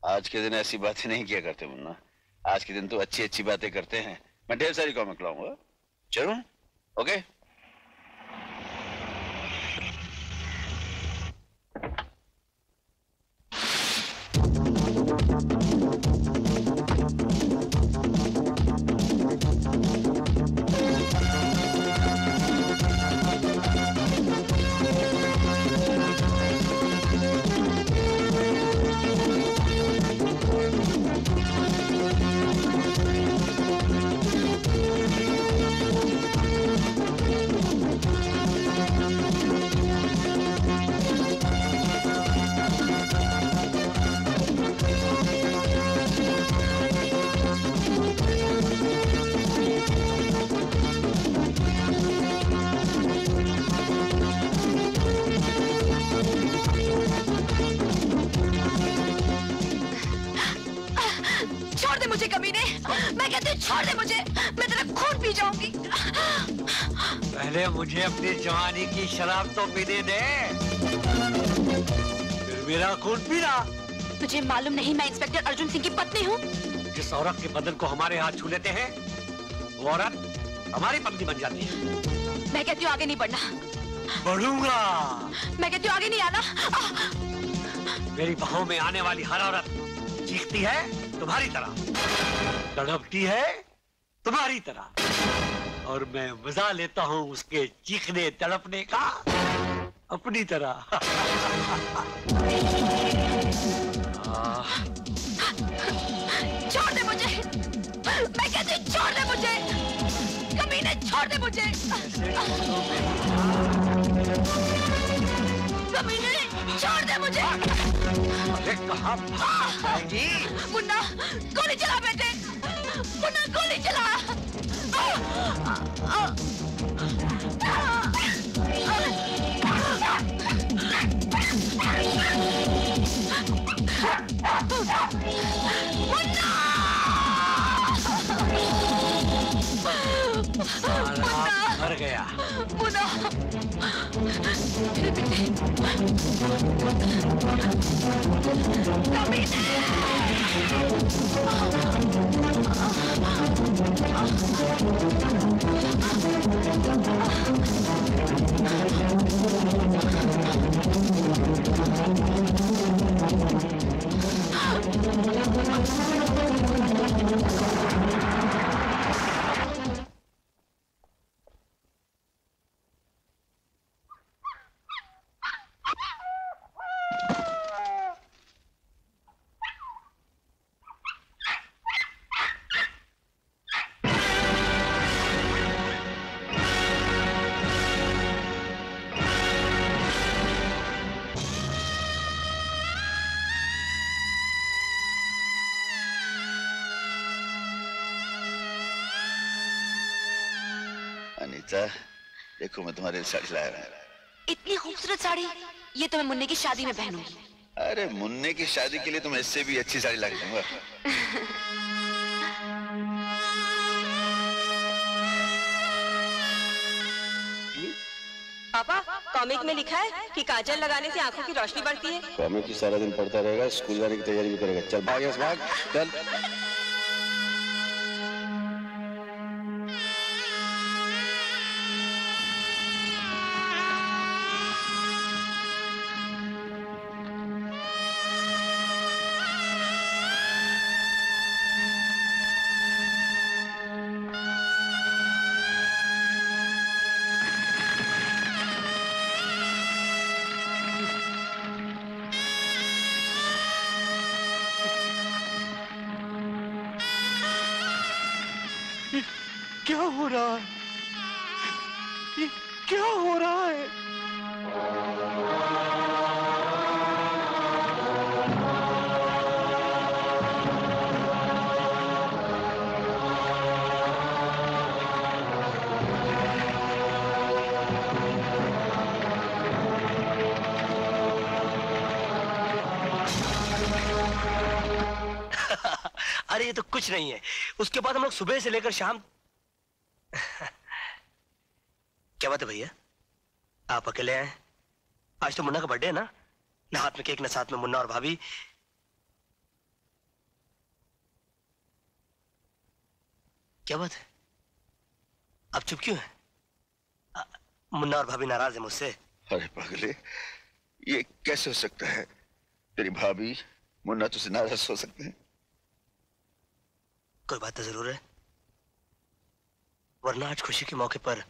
H: आज के दिन ऐसी बातें नहीं किया करते मुन्ना। आज के दिन तो अच्छी अच्छी बातें करते हैं। मैं ढेर सारी कॉमिक लाऊंगा। चलो, ओके?
C: छोड़ दे मुझे कमीने, मैं कहती हूँ छोड़ दे मुझे, मैं तेरा खून पी जाऊंगी।
F: पहले मुझे अपनी जवानी की शराब तो पीने दे, फिर मेरा खून पीना।
C: तुझे मालूम नहीं मैं इंस्पेक्टर अर्जुन सिंह की पत्नी हूँ?
F: जिस औरत के बदन को हमारे हाथ छू लेते हैं वो औरत हमारी पत्नी बन जाती है।
C: मैं कहती हूँ आगे नहीं बढ़ना।
F: बढ़ूंगा।
C: मैं कहती हूँ आगे नहीं आना।
F: मेरी बाहों में आने वाली हर औरत चीखती है तुम्हारी तरह, तड़पती है तुम्हारी तरह, और मैं मजा लेता हूँ उसके चीखने तड़पने का अपनी तरह।
C: छोड़ दे मुझे, मैं कहती हूँ छोड़ दे मुझे, कमीने छोड़ दे मुझे। कमीने छोड़ दे मुझे।
F: अरे कहाँ भागी?
C: मुन्ना गोली चला बेटे, मुन्ना गोली चला।
F: मर गया।
C: मुन्ना मेरे बेटे,
R: रीता, देखो मैं तुम्हारे लिए साड़ी लाया हूं।
C: इतनी खूबसूरत साड़ी, ये तो मैं मुन्ने की शादी में पहनूंगी।
R: अरे मुन्ने की शादी के लिए तो मैं इससे भी अच्छी साड़ी ला के दूंगा।
L: पापा, कॉमिक में लिखा है कि काजल लगाने से आंखों की रोशनी बढ़ती है।
R: कॉमिक की सारा दिन पढ़ता रहेगा, स्कूल जाने की तैयारी भी करेगा। चल भाग यस भाग, चल।
F: क्या हो रहा है? ये क्या हो रहा है?
D: अरे ये तो कुछ नहीं है। उसके बाद हम लोग सुबह से लेकर शाम क्या बात है भैया, आप अकेले आए? आज तो मुन्ना का बर्थडे है ना? ना हाथ में केक ना साथ में मुन्ना और भाभी। क्या बात है, आप चुप क्यों हैं? मुन्ना और भाभी नाराज है मुझसे।
R: अरे पागले, ये कैसे हो सकता है? तेरी भाभी मुन्ना तुझसे नाराज हो सकते हैं?
D: कोई बात तो जरूर है, वरना आज खुशी के मौके पर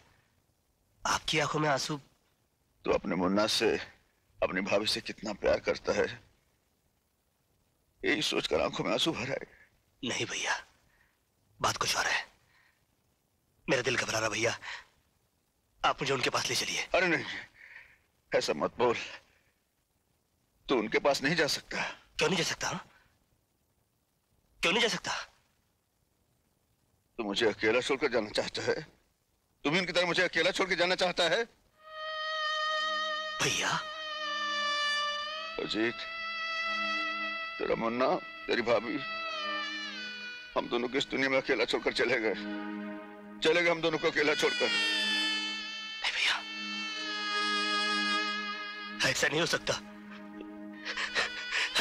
D: आपकी आंखों में आंसू।
R: तो अपने मुन्ना से, अपनी भाभी से कितना प्यार करता है, यही सोचकर आंखों में आंसू भर आए।
D: नहीं भैया, बात कुछ और है। मेरा दिल घबरा रहा भैया, आप मुझे उनके पास ले चलिए।
R: अरे नहीं, ऐसा मत बोल। तू उनके पास नहीं जा सकता।
D: क्यों नहीं जा सकता? क्यों नहीं जा सकता?
R: तू मुझे अकेला छोड़कर जाना चाहता है? तू भी उनकी तरह मुझे अकेला छोड़ के जाना चाहता है?
D: भैया
R: अजीत, तेरा मुन्ना, तेरी भाभी, हम दोनों को इस दुनिया में अकेला छोड़कर चले गए। चले गए हम दोनों को अकेला छोड़कर।
D: नहीं भैया, ऐसा नहीं हो सकता,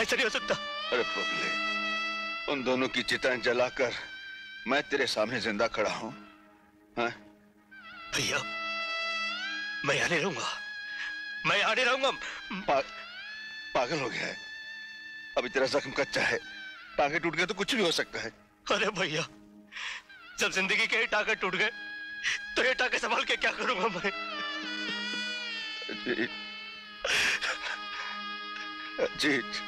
D: ऐसा नहीं हो सकता।
R: अरे पगले, उन दोनों की चिताएं जलाकर मैं तेरे सामने जिंदा खड़ा हूं।
D: भैया मैं यहाँ नहीं रहूंगा, मैं यहाँ नहीं रहूंगा।
R: पागल हो गया है? अभी तेरा जख्म कच्चा है, टांगे टूट गए तो कुछ भी हो सकता है।
D: अरे भैया, जब जिंदगी के टांगे टूट गए तो ये टांगे संभाल के क्या करूंगा मैं?
R: अजीत, अजीत,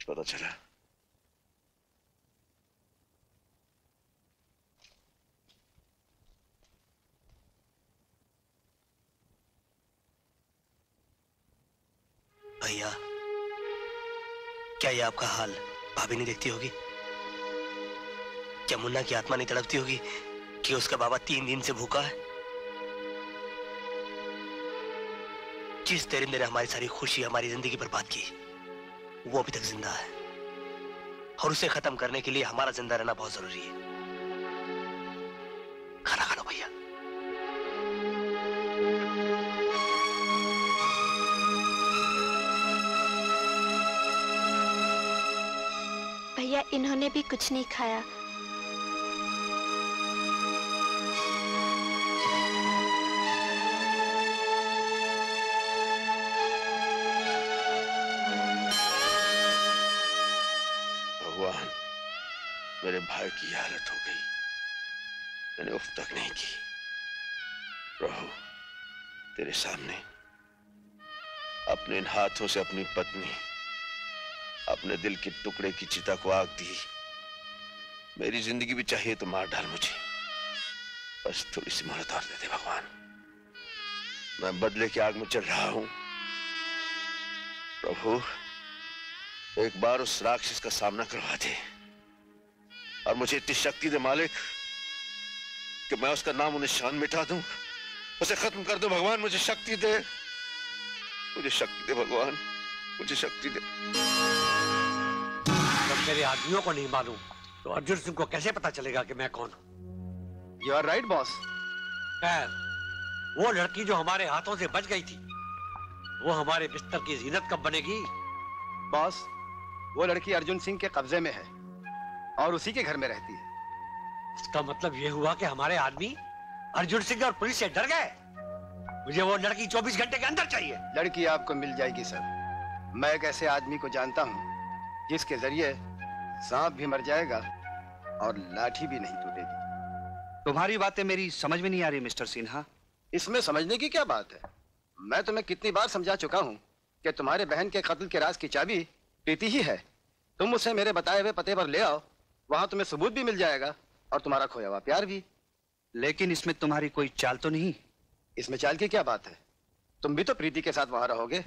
R: पता चला?
D: भैया, क्या ये आपका हाल भाभी नहीं देखती होगी? क्या मुन्ना की आत्मा नहीं तड़पती होगी कि उसका बाबा 3 दिन से भूखा है? जिस दरिंदे ने हमारी सारी खुशी, हमारी जिंदगी बर्बाद की, वो अभी तक जिंदा है और उसे खत्म करने के लिए हमारा जिंदा रहना बहुत जरूरी है। खाना खा लो भैया।
K: भैया, इन्होंने भी कुछ नहीं खाया।
H: मैंने उफ तक नहीं की। प्रभु, तेरे सामने अपने इन हाथों से अपनी पत्नी, अपने दिल के टुकड़े की चिता को आग दी। मेरी जिंदगी भी चाहिए तो मार डाल मुझे, बस थोड़ी सी मोहलत और दे दे भगवान। मैं बदले की आग में चल रहा हूं। प्रभु, एक बार उस राक्षस का सामना करवा दे और मुझे इतनी शक्ति दे मालिक कि मैं उसका नाम निशान मिटा दूं, उसे खत्म कर दो। भगवान मुझे शक्ति दे, मुझे शक्ति दे भगवान, मुझे शक्ति दे।
F: जब मेरे आदमियों को नहीं मालूम तो अर्जुन सिंह को कैसे पता चलेगा कि मैं कौन हूं?
O: You are right boss.
F: खैर, वो लड़की जो हमारे हाथों से बच गई थी, वो हमारे बिस्तर की जीनत कब बनेगी?
O: बॉस, वो लड़की अर्जुन सिंह के कब्जे में है और उसी के घर में रहती है।
F: इसका मतलब ये हुआ कि हमारे आदमी अर्जुन सिंह और पुलिस से डर गए। मुझे वो लड़की 24 घंटे के अंदर चाहिए।
O: लड़की आपको मिल जाएगी सर। मैं एक ऐसे आदमी को जानता हूँ जिसके जरिए सांप भी मर जाएगा और लाठी भी नहीं टूटेगी।
B: तुम्हारी बातें मेरी समझ में नहीं आ रही मिस्टर सिन्हा।
O: इसमें समझने की क्या बात है? मैं तुम्हें कितनी बार समझा चुका हूँ कि तुम्हारे बहन के कत्ल के राज की चाबी प्रीति ही है। तुम उसे मेरे बताए हुए पते पर ले आओ, वहां तुम्हें सबूत भी मिल जाएगा और तुम्हारा खोया हुआ प्यार भी।
B: लेकिन इसमें तुम्हारी कोई चाल तो नहीं?
O: इसमें चाल की क्या बात है? तुम भी तो प्रीति के साथ वहां रहोगे।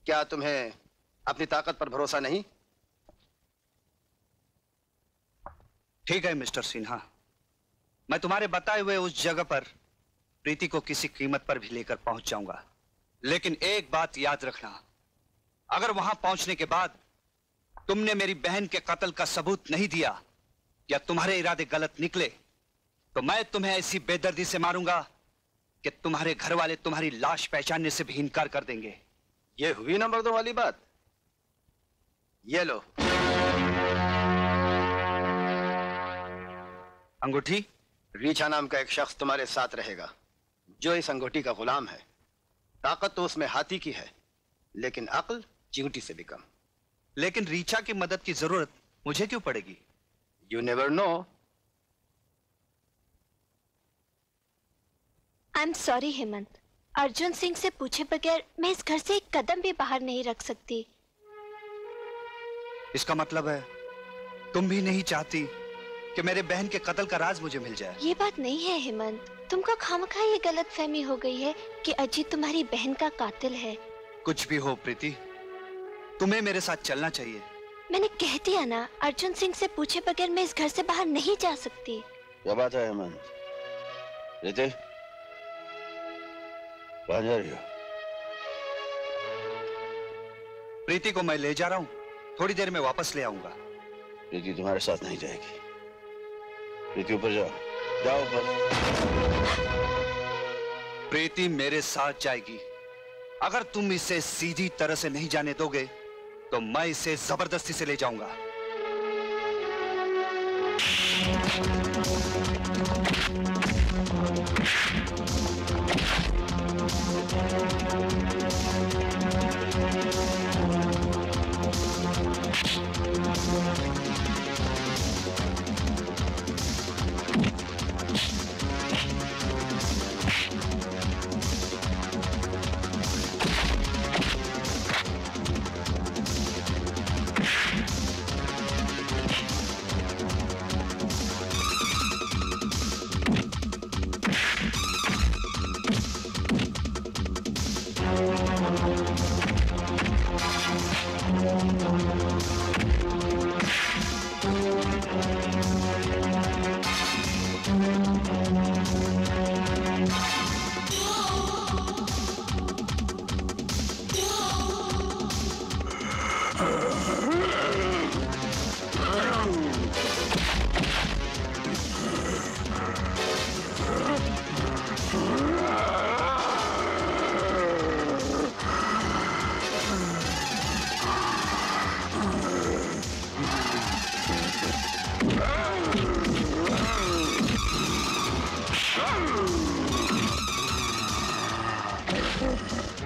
O: क्या तुम्हें अपनी ताकत पर भरोसा नहीं?
B: ठीक है मिस्टर सिन्हा, मैं तुम्हारे बताए हुए उस जगह पर प्रीति को किसी कीमत पर भी लेकर पहुंच जाऊंगा। लेकिन एक बात याद रखना, अगर वहां पहुंचने के बाद तुमने मेरी बहन के कत्ल का सबूत नहीं दिया या तुम्हारे इरादे गलत निकले तो मैं तुम्हें ऐसी बेदर्दी से मारूंगा कि तुम्हारे घर वाले तुम्हारी लाश पहचानने से भी इनकार कर देंगे।
O: ये हुई नंबर 2 वाली बात। ये लो
B: अंगूठी।
O: रीछा नाम का एक शख्स तुम्हारे साथ रहेगा जो इस अंगूठी का गुलाम है। ताकत तो उसमें हाथी की है, लेकिन अक्ल चींटी से भी कम।
B: लेकिन रीछा की मदद की जरूरत मुझे क्यों पड़ेगी?
O: You never know.
K: I am sorry Hemant, Arjun Singh से पूछे बगैर मैं इस घर से एक कदम भी बाहर नहीं रख सकती।
B: इसका मतलब है तुम भी नहीं चाहती कि मेरे बहन के कत्ल का राज मुझे मिल जाए?
K: ये बात नहीं है हेमंत, तुमको खामखा ये गलतफहमी हो गई है कि अजीत तुम्हारी बहन का कातिल है।
B: कुछ भी हो प्रीति, तुम्हें मेरे साथ चलना चाहिए।
K: मैंने कह दिया ना, अर्जुन सिंह से पूछे बगैर मैं इस घर से बाहर नहीं जा सकती।
H: क्या बात है हेमंत? प्रीति, कहाँ जा रही हो?
B: प्रीति को मैं ले जा रहा हूँ, थोड़ी देर में वापस ले आऊंगा।
H: प्रीति तुम्हारे साथ नहीं जाएगी। प्रीति ऊपर जाओ, जाओ ऊपर।
B: प्रीति मेरे साथ जाएगी। अगर तुम इसे सीधी तरह से नहीं जाने दोगे तो मैं इसे जबरदस्ती से ले जाऊंगा।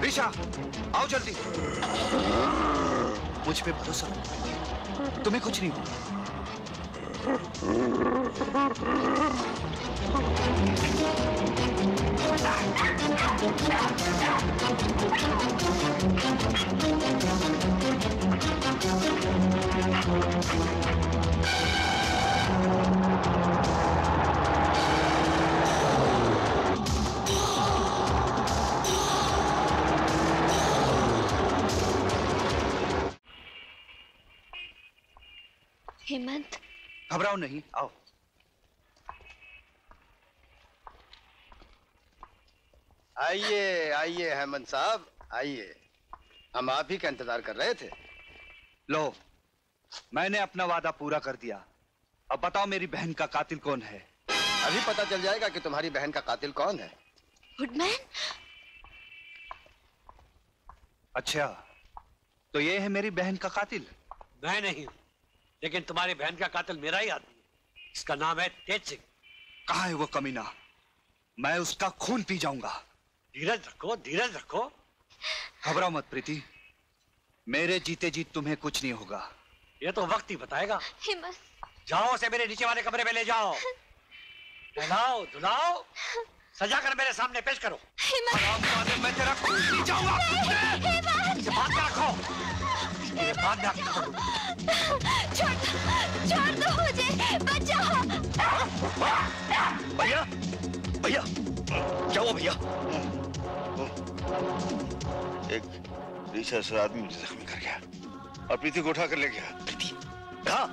B: रीछा, आओ जल्दी। मुझ पे भरोसा करो, तुम्हें कुछ नहीं होगा।
K: हेमंत,
B: घबराओ नहीं, आओ।
O: आइए आइए हेमंत साहब, आइए। हम आप ही का इंतजार कर रहे थे।
B: लो, मैंने अपना वादा पूरा कर दिया। अब बताओ मेरी बहन का कातिल कौन है?
O: अभी पता चल जाएगा कि तुम्हारी बहन का कातिल कौन है।
K: वुडमैन?
B: अच्छा, तो ये है मेरी बहन का कातिल?
F: मैं नहीं हूं, लेकिन तुम्हारी बहन का कातिल मेरा ही आदमी है। इसका नाम है तेज सिंह।
B: कहाँ है वो कमीना? मैं उसका खून पी जाऊंगा।
F: धीरज रखो, धीरज रखो।
B: घबराओ मत प्रीति, मेरे जीते जी तुम्हें कुछ नहीं होगा।
F: ये तो वक्त ही बताएगा।
K: हेमंत,
F: जाओ उसे मेरे नीचे वाले कमरे में ले जाओ। नहलाओ, धुलाओ, सजा कर मेरे सामने पेश करो।
B: मैं तेरा खून पी जाऊंगा।
F: इसे बांध के रखो। इसके बाद में आके
J: छोड़ दो मुझे, बचाओ।
H: भैया, भैया, क्या हुआ भैया? एक रिसर्च आदमी मुझे जख्मी कर गया और प्रीति को उठा कर ले गया। प्रीति कहाँ?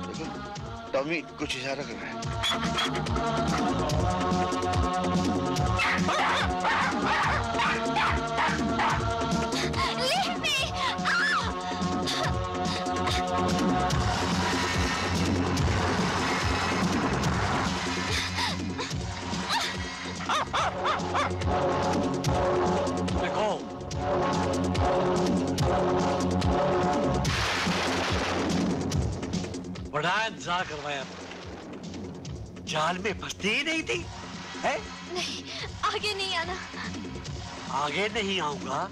H: देखो, टॉमी कुछ इशारा कर रहा है।
J: Leave me!
F: देखो, बड़ा इंतजार करवाया, जाल में फंसती ही नहीं थी है?
K: नहीं, आगे नहीं आना।
F: आगे नहीं आऊंगा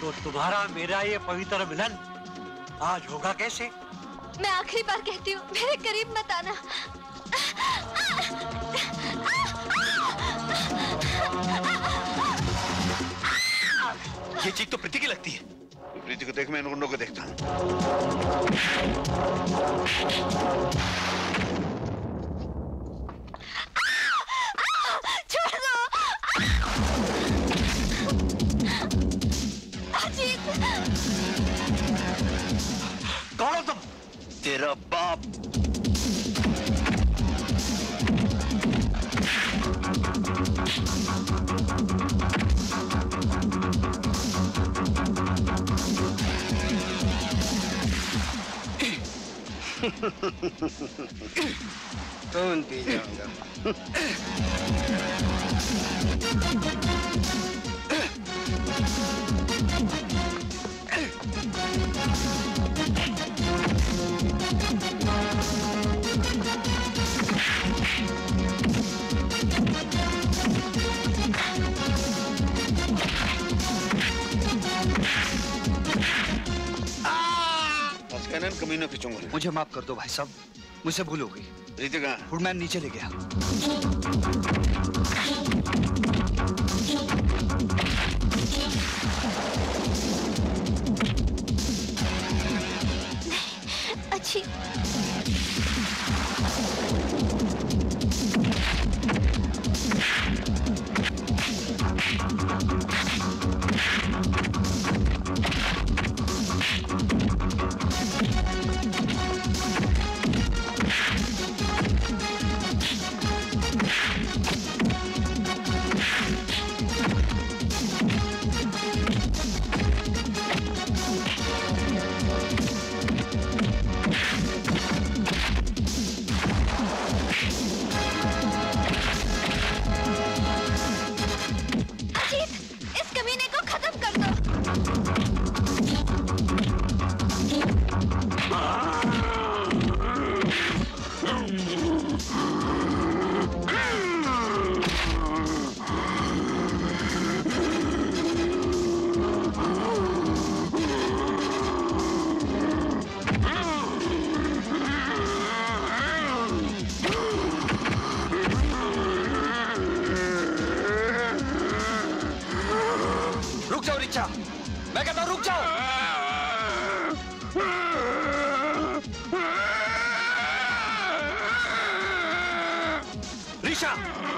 F: तो तुम्हारा मेरा ये पवित्र मिलन आज होगा कैसे?
K: मैं आखिरी बार कहती हूँ, मेरे करीब मत आना।
H: ये चीख तो प्रीति की लगती है। प्रीति को देख, मैं इन गुंडों को देखता हूँ।
J: छोड़ दो। अजीत,
H: कौन हो तुम? तेरा बाप।
O: खून पी जाऊंगा।
H: कमीनों के चुंगल।
B: मुझे माफ कर दो भाई साहब, मुझसे भूल हो गई।
H: प्रीति कहाँ?
B: वुडमैन नीचे ले गया।
K: अच्छी
B: ऋषा,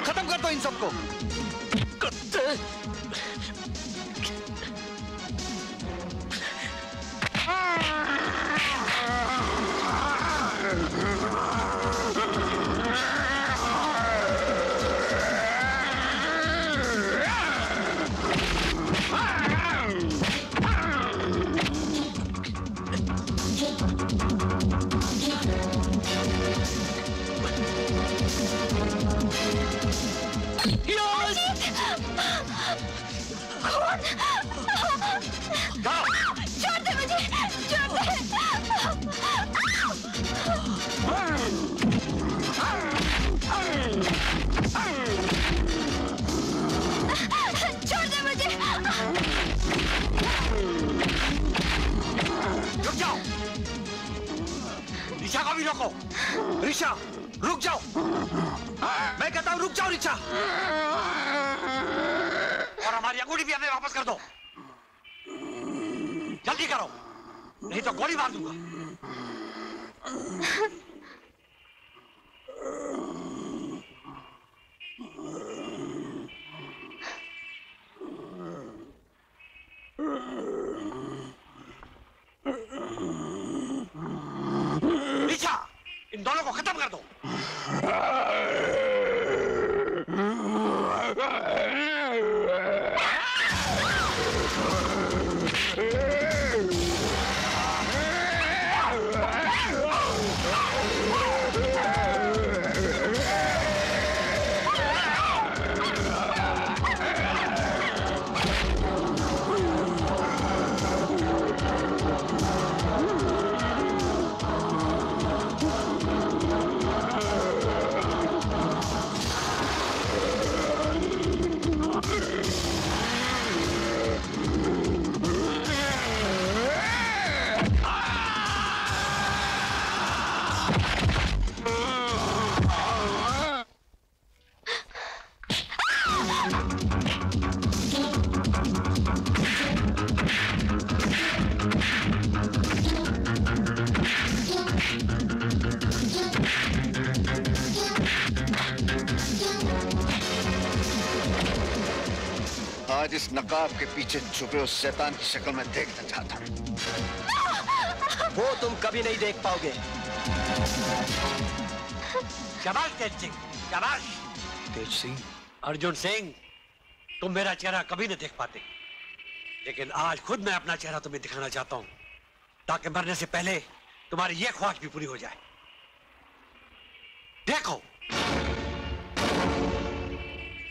B: खत्म कर दो इन सबको।
J: छोड़ दे मुझे, छोड़ दे। छोड़ दे मुझे।
F: रुक जाओ, ऋषा को भी रोको।
B: ऋषा, रुक जाओ। मैं कहता हूँ रुक जाओ ऋषा।
F: और हमारी अंगूठी भी हमें वापस कर दो। जल्दी करो, नहीं तो गोली मार दूंगा। ऋषा, इन दोनों को खत्म कर दो।
R: आज इस नकाब के पीछे छुपे उस शैतान की शक्ल में देखना चाहता हूँ।
D: वो तुम कभी नहीं देख पाओगे।
F: शाबाश तेज सिंह, शाबाश।
B: तेज सिंह,
F: अर्जुन सिंह, तुम मेरा चेहरा कभी नहीं देख पाते, लेकिन आज खुद मैं अपना चेहरा तुम्हें दिखाना चाहता हूँ, ताकि मरने से पहले तुम्हारी ये ख्वाहिश भी पूरी हो जाए। देखो।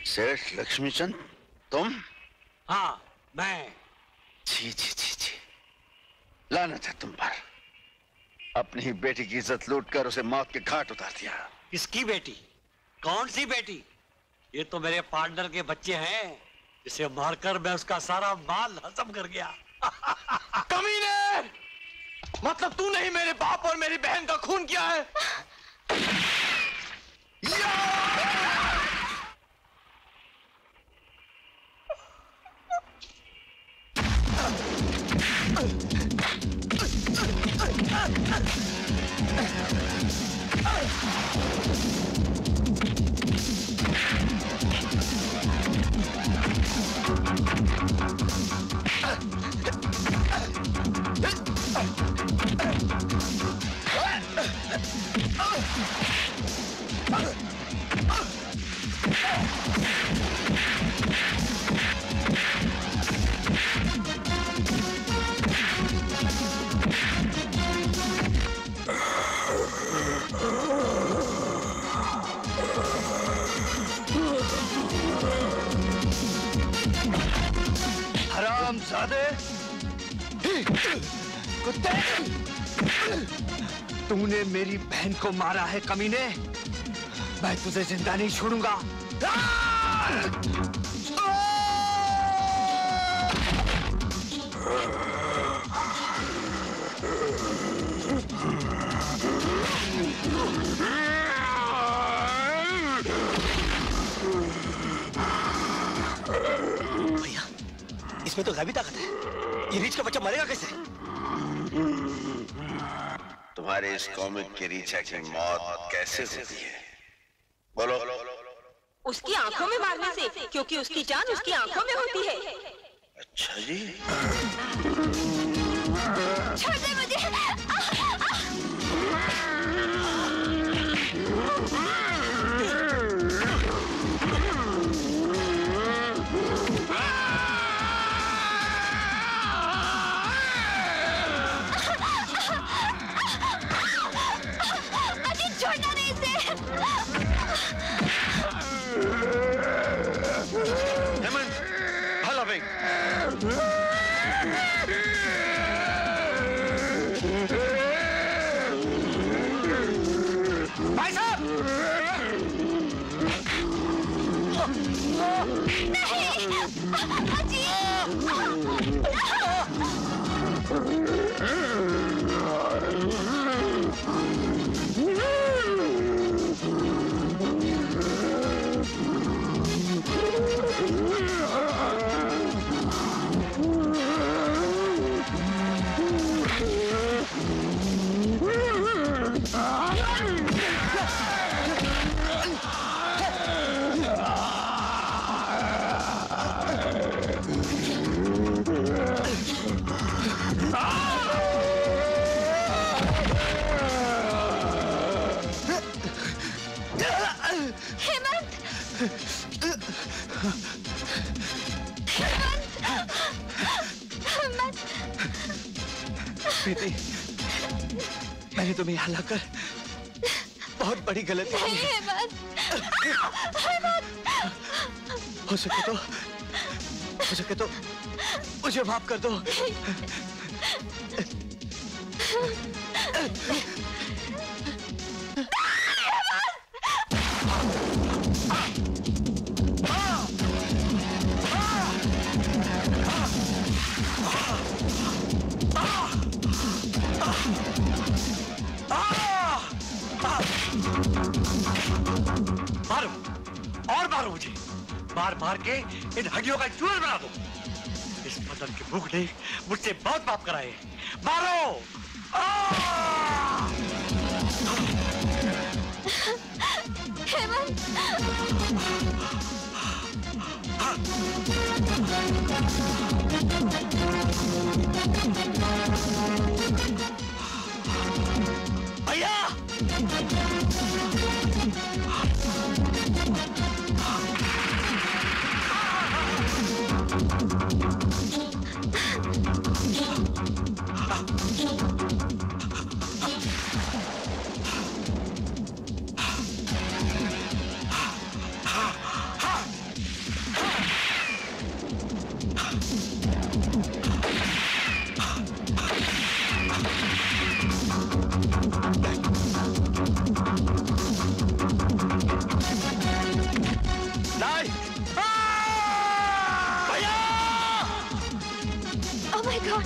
R: सेठ लक्ष्मीचंद, तुम?
F: हाँ, मैं।
R: जी जी जी जी, लानत है तुम पर। अपनी ही बेटी की इज्जत लूटकर उसे मौत के घाट उतार दिया।
F: किसकी बेटी? कौन सी बेटी? ये तो मेरे पार्टनर के बच्चे हैं, जिसे मारकर मैं उसका सारा माल हजम कर गया।
Q: कमीने! मतलब तूने ही मेरे बाप और मेरी बहन का खून किया है?
B: हरामजादे, कुत्ते, तूने मेरी बहन को मारा है कमीने। मैं तुझे जिंदा नहीं छोड़ूंगा।
D: भैया, इसमें तो गायबी ताकत है। ये रीछ का बच्चा मरेगा कैसे?
H: तुम्हारे इस कॉमिक के रीछा की मौत कैसे होती है? बोलो,
L: उसकी आंखों में मारने से, क्योंकि उसकी जान उसकी आंखों में होती है।
R: अच्छा जी।
J: छोड़ दे मुझे। अजीत छोड़ना नहीं इसे।
F: हेमंत, हेलो भाई।
J: भाई साहब! नहीं!
B: प्रीति, मैंने तुम्हें यहाँ लाकर बहुत बड़ी गलती की है। हो सके तो मुझे माफ कर दो।
F: मारो और मारो मुझे, मार मार के इन हड्डियों का चूर बना दो। इस मदन के भूख ने मुझसे बहुत पाप कराए। मारो! भैया!
J: Oh my God!